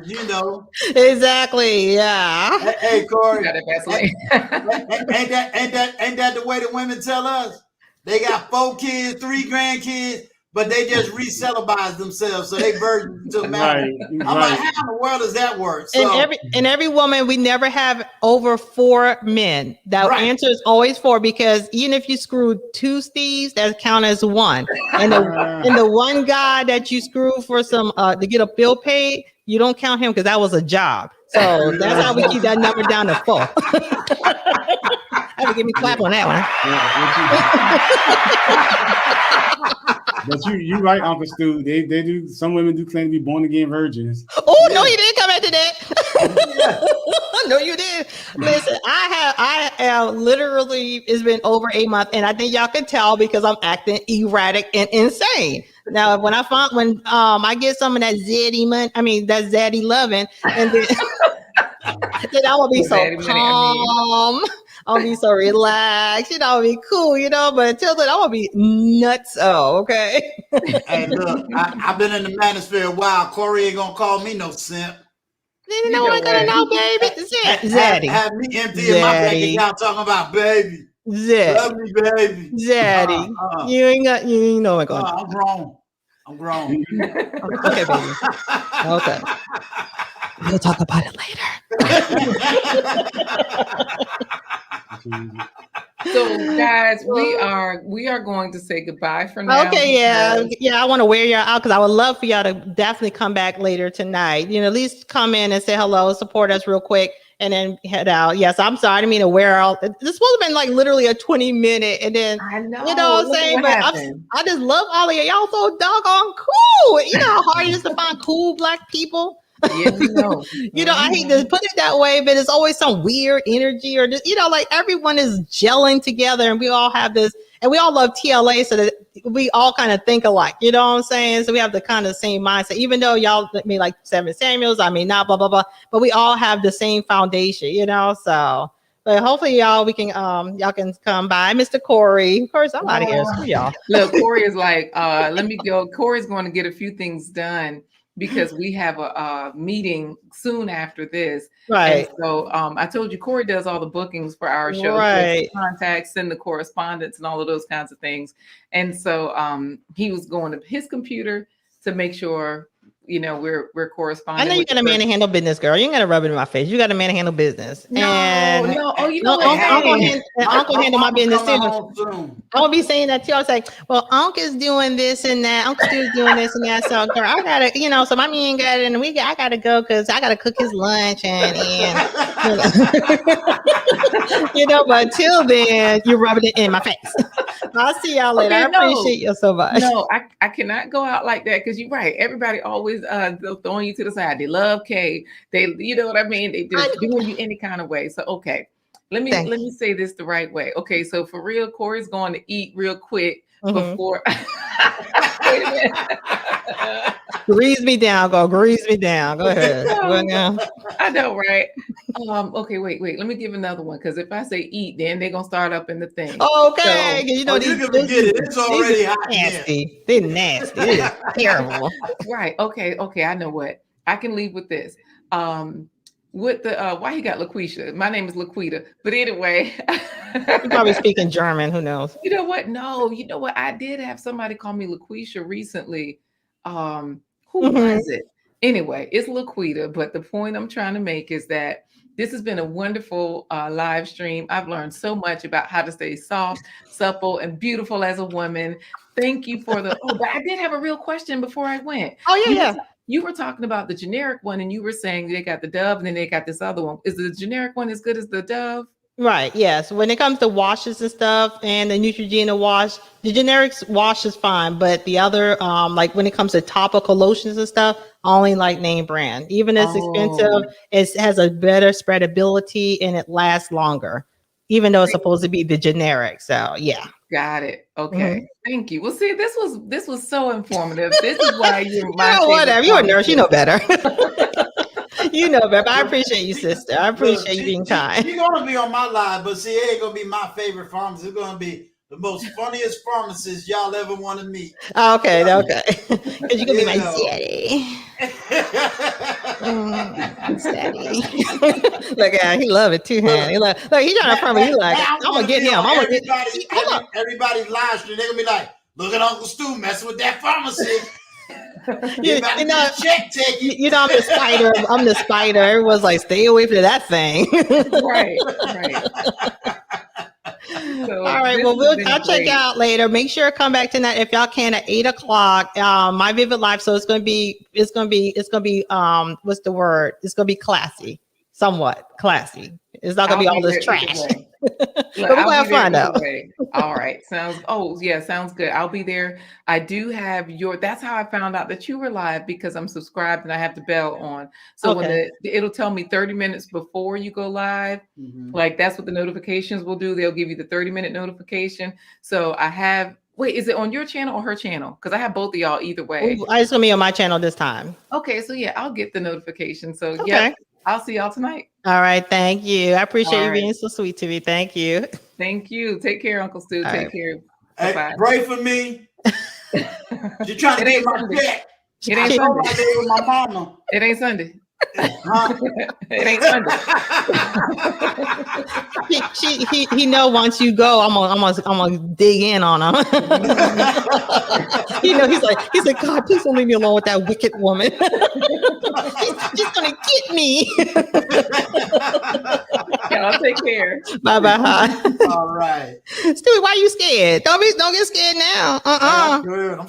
Exactly. Yeah. Hey, Corey. Ain't that the way the women tell us? They got 4 kids, 3 grandkids, but they just re-celibate themselves, so they virgins until marriage. I'm like, how in the world does that work? So, and every woman, we never have over 4 men. That answer is always 4, because even if you screw 2 Steves, that count as 1. And the one guy that you screw for some to get a bill paid, you don't count him because that was a job. So that's how we keep that number down to 4. Have to give me a clap on that one. But you right, Uncle Stu. They do. Some women do claim to be born again virgins. Oh no, you didn't come after that. No, you did. Listen, I have literally. It's been over 8 months, and I think y'all can tell because I'm acting erratic and insane. Now, when I get some of that zaddy money, that zaddy loving, and then then I will be so calm. I'll be so relaxed, I'll be cool, but until then, I will be nuts. Okay. Hey, look, I've been in the manosphere a while. Corey ain't gonna call me no simp. You know what I'm gonna know, baby? Zaddy. Have me empty in my bank account talking about baby. Zaddy. Love me, baby. Zaddy. You ain't know what I'm grown. I'm grown. Okay, baby. Okay. We'll talk about it later. So, guys, we are going to say goodbye for now. Okay, yeah. I want to wear y'all out because I would love for y'all to definitely come back later tonight. At least come in and say hello, support us real quick, and then head out. Yes, I'm sorry, I didn't mean to wear out. This would have been like literally a 20-minute, and then I know. You know what I'm saying? But I just love all of y'all so doggone cool. You know how hard it is to find cool Black people. Yeah, I hate to put it that way, but it's always some weird energy, or just like everyone is gelling together, and we all have this, and we all love TLA, so that we all kind of think alike. You know what I'm saying? So we have the kind of same mindset, even though y'all may like Seven Samuels, not blah blah blah, but we all have the same foundation. So. But hopefully, y'all can come by. Mr. Corey. Of course, I'm out of here. Screw y'all. Look, Corey is like, let me go. Corey's going to get a few things done because we have a meeting soon after this. Right. And so I told you, Corey does all the bookings for our show. Right. Contacts, send the correspondence and all of those kinds of things. And so he was going to his computer to make sure, we're corresponding. I know you got a man to handle business, girl. You ain't got to rub it in my face. You got a man to handle business. No. Oh, Uncle handle my business too. I'm gonna be saying that too. I was like, well, Uncle is doing this and that. Uncle is doing this and that. So, girl, I gotta, so my man got it, and I gotta go because I gotta cook his lunch and But until then, you're rubbing it in my face. I'll see y'all later. I appreciate you so much. No, I cannot go out like that because you're right. Everybody always throwing you to the side. They love Kay. They, you know what I mean? They just doing you any kind of way. So okay, let me say this the right way. Okay, so for real, Corey's going to eat real quick before. Wait a minute. Grease me down, go grease me down. Go ahead. I know, right? Okay, wait. Let me give another one because if I say eat, then they're gonna start up in the thing. Okay, you know you can forget it. It's already hot. Nasty. They're nasty. It is terrible. Right. Okay. I know what I can leave with this. With the why he got LaQuisha? My name is LaQuita, but anyway, you're probably speaking German. Who knows? You know what? No, you know what? I did have somebody call me LaQuisha recently. Who was it? Anyway, it's LaQuita, but the point I'm trying to make is that this has been a wonderful live stream. I've learned so much about how to stay soft, supple, and beautiful as a woman. Thank you for the. Oh, but I did have a real question before I went. Oh yeah. You were talking about the generic one, and you were saying they got the Dove, and then they got this other one. Is the generic one as good as the Dove? Right. Yes. When it comes to washes and stuff, and the Neutrogena wash, the generics wash is fine, but the other, like when it comes to topical lotions and stuff, I only like name brand. Even if it's expensive, it has a better spreadability and it lasts longer, even though it's supposed to be the generic. So yeah. Got it. Okay. Thank you. Well, see, this was so informative. This is why you're my whatever. You're a nurse. You know better. You know better. I appreciate you, sister. I appreciate you being kind. She's gonna be on my live, but see, it ain't gonna be my favorite pharmacist. It's gonna be the most funniest pharmacist y'all ever want to meet. Okay. Because you're gonna be my daddy. Daddy. Look at he love it too, man. He like, look, he's trying to promise. He like, I'm gonna get him. I'm gonna get everybody's live stream. They're gonna be like, look at Uncle Stu messing with that pharmacist. You know, I'm the spider. I'm the spider. Everyone's like, stay away from that thing. Right. So all right. Well, I'll check out later. Make sure to come back tonight if y'all can at 8:00. My Vivid Life. So it's gonna be. What's the word? It's gonna be classy. Somewhat classy. It's not gonna be all this trash. But we're gonna have fun though. All right. Sounds good. I'll be there. I do have that's how I found out that you were live because I'm subscribed and I have the bell on. So when it'll tell me 30 minutes before you go live, like that's what the notifications will do. They'll give you the 30-minute notification. So I have is it on your channel or her channel? Because I have both of y'all either way. It's gonna be on my channel this time. Okay, so yeah, I'll get the notification. So yeah. I'll see y'all tonight. All right. Thank you. I appreciate you being so sweet to me. Thank you. Thank you. Take care, Uncle Stu. Take care. Hey, pray for me. You're trying to get my check. It ain't Sunday. With my mama. It ain't Sunday. It ain't Sunday. He know once you go, I'm gonna dig in on him. He's like, God, please don't leave me alone with that wicked woman. She's gonna get me. Y'all take care. Bye. All right. Stewie, why are you scared? Don't get scared now. I'm scared.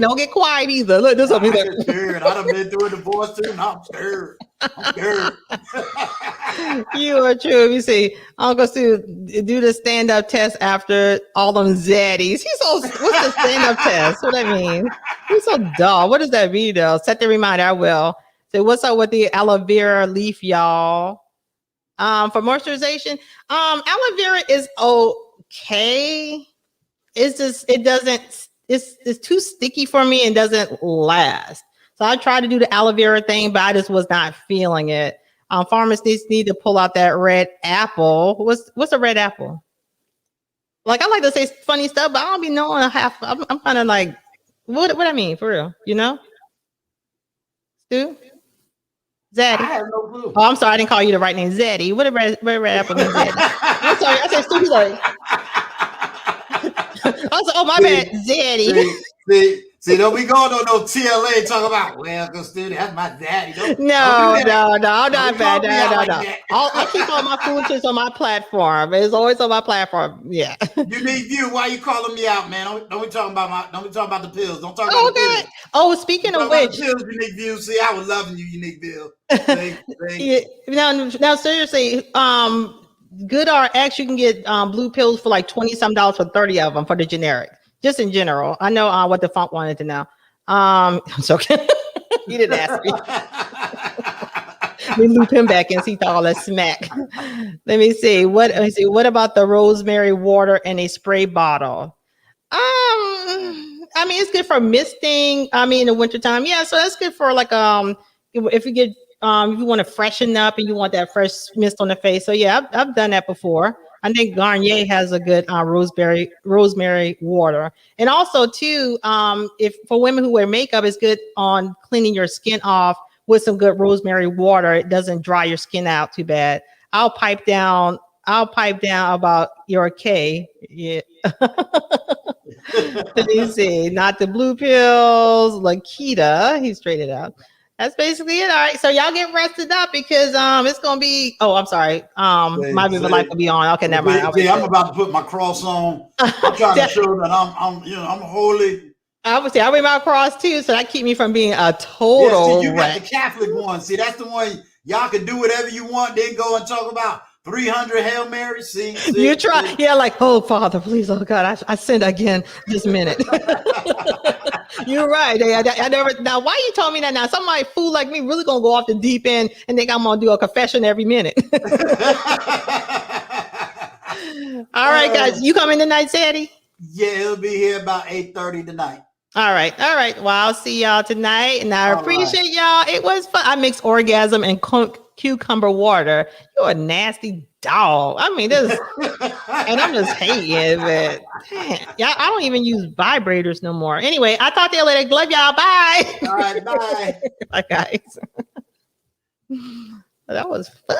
Don't get quiet either. Look, this I'm scared. I done been through a divorce too, and I'm scared. You are true. You see, Uncle Stu do the stand-up test after all them zaddies. What's the stand-up test? What that mean? He's so dull. What does that mean though? Set the reminder. I will. So what's up with the aloe vera leaf, y'all? For moisturization, aloe vera is okay. It's too sticky for me and doesn't last. So I tried to do the aloe vera thing, but I just was not feeling it. Pharmacists need to pull out that red apple. What's a red apple? Like I like to say funny stuff, but I don't be knowing I'm kind of like, what I mean for real, you know? Stu? Zaddy. I have no clue. Oh, I'm sorry, I didn't call you the right name. Zaddy. What a red apple means, Zaddy. I'm sorry, I said Stu. He's like, I was like, oh my bad, Zaddy. See, don't be going on no TLA talking about, well, because that's my daddy. No, I'm not bad. No. I'll keep all my foolishness on my platform. It's always on my platform. Yeah. Unique View, why you calling me out, man? Don't be talking about the pills. Don't talk about the pills. Oh, speaking of which, pills, Unique View. See, I was loving you, Unique View. Yeah. Now, seriously, GoodRx, you can get blue pills for like $20-some for 30 of them for the generic. Just in general. I know what the funk wanted to know. I'm joking. He didn't ask me. We loop him back and see all that smack. Let me see. What about the rosemary water in a spray bottle? I mean, it's good for misting. I mean, in the wintertime. Yeah, so that's good for like if you get if you want to freshen up and you want that fresh mist on the face. So yeah, I've done that before. I think Garnier has a good rosemary water, and also too, if for women who wear makeup, it's good on cleaning your skin off with some good rosemary water. It doesn't dry your skin out too bad. I'll pipe down about your K. Yeah. Let me see. Not the blue pills. Lakita. He straight it out. That's basically it. All right. So y'all get rested up because it's gonna be. Oh, I'm sorry. My Vivid Life will be on. Okay, never mind. I'm about to put my cross on. I'm trying to show that I'm holy. I would say I wear my cross too, so that keep me from being a total. Yeah, see, you got the Catholic one. See, that's the one y'all can do whatever you want. Then go and talk about 300 Hail Marys. See, you try. Yeah, like, oh Father, please, oh God, I sinned again this minute. You're right. I never. Now, why you told me that? Now, somebody fool like me really gonna go off the deep end and think I'm gonna do a confession every minute. All right, guys, you coming tonight, Sadie? Yeah, it'll be here about 8:30 tonight. All right. Well, I'll see y'all tonight, and I appreciate y'all. It was fun. I mixed orgasm and cucumber water. You're a nasty dog. I mean, this, and I'm just hating it. Yeah, I don't even use vibrators no more. Anyway, I talk to you later. Love y'all. Bye. All right, bye. Bye, guys. That was fun.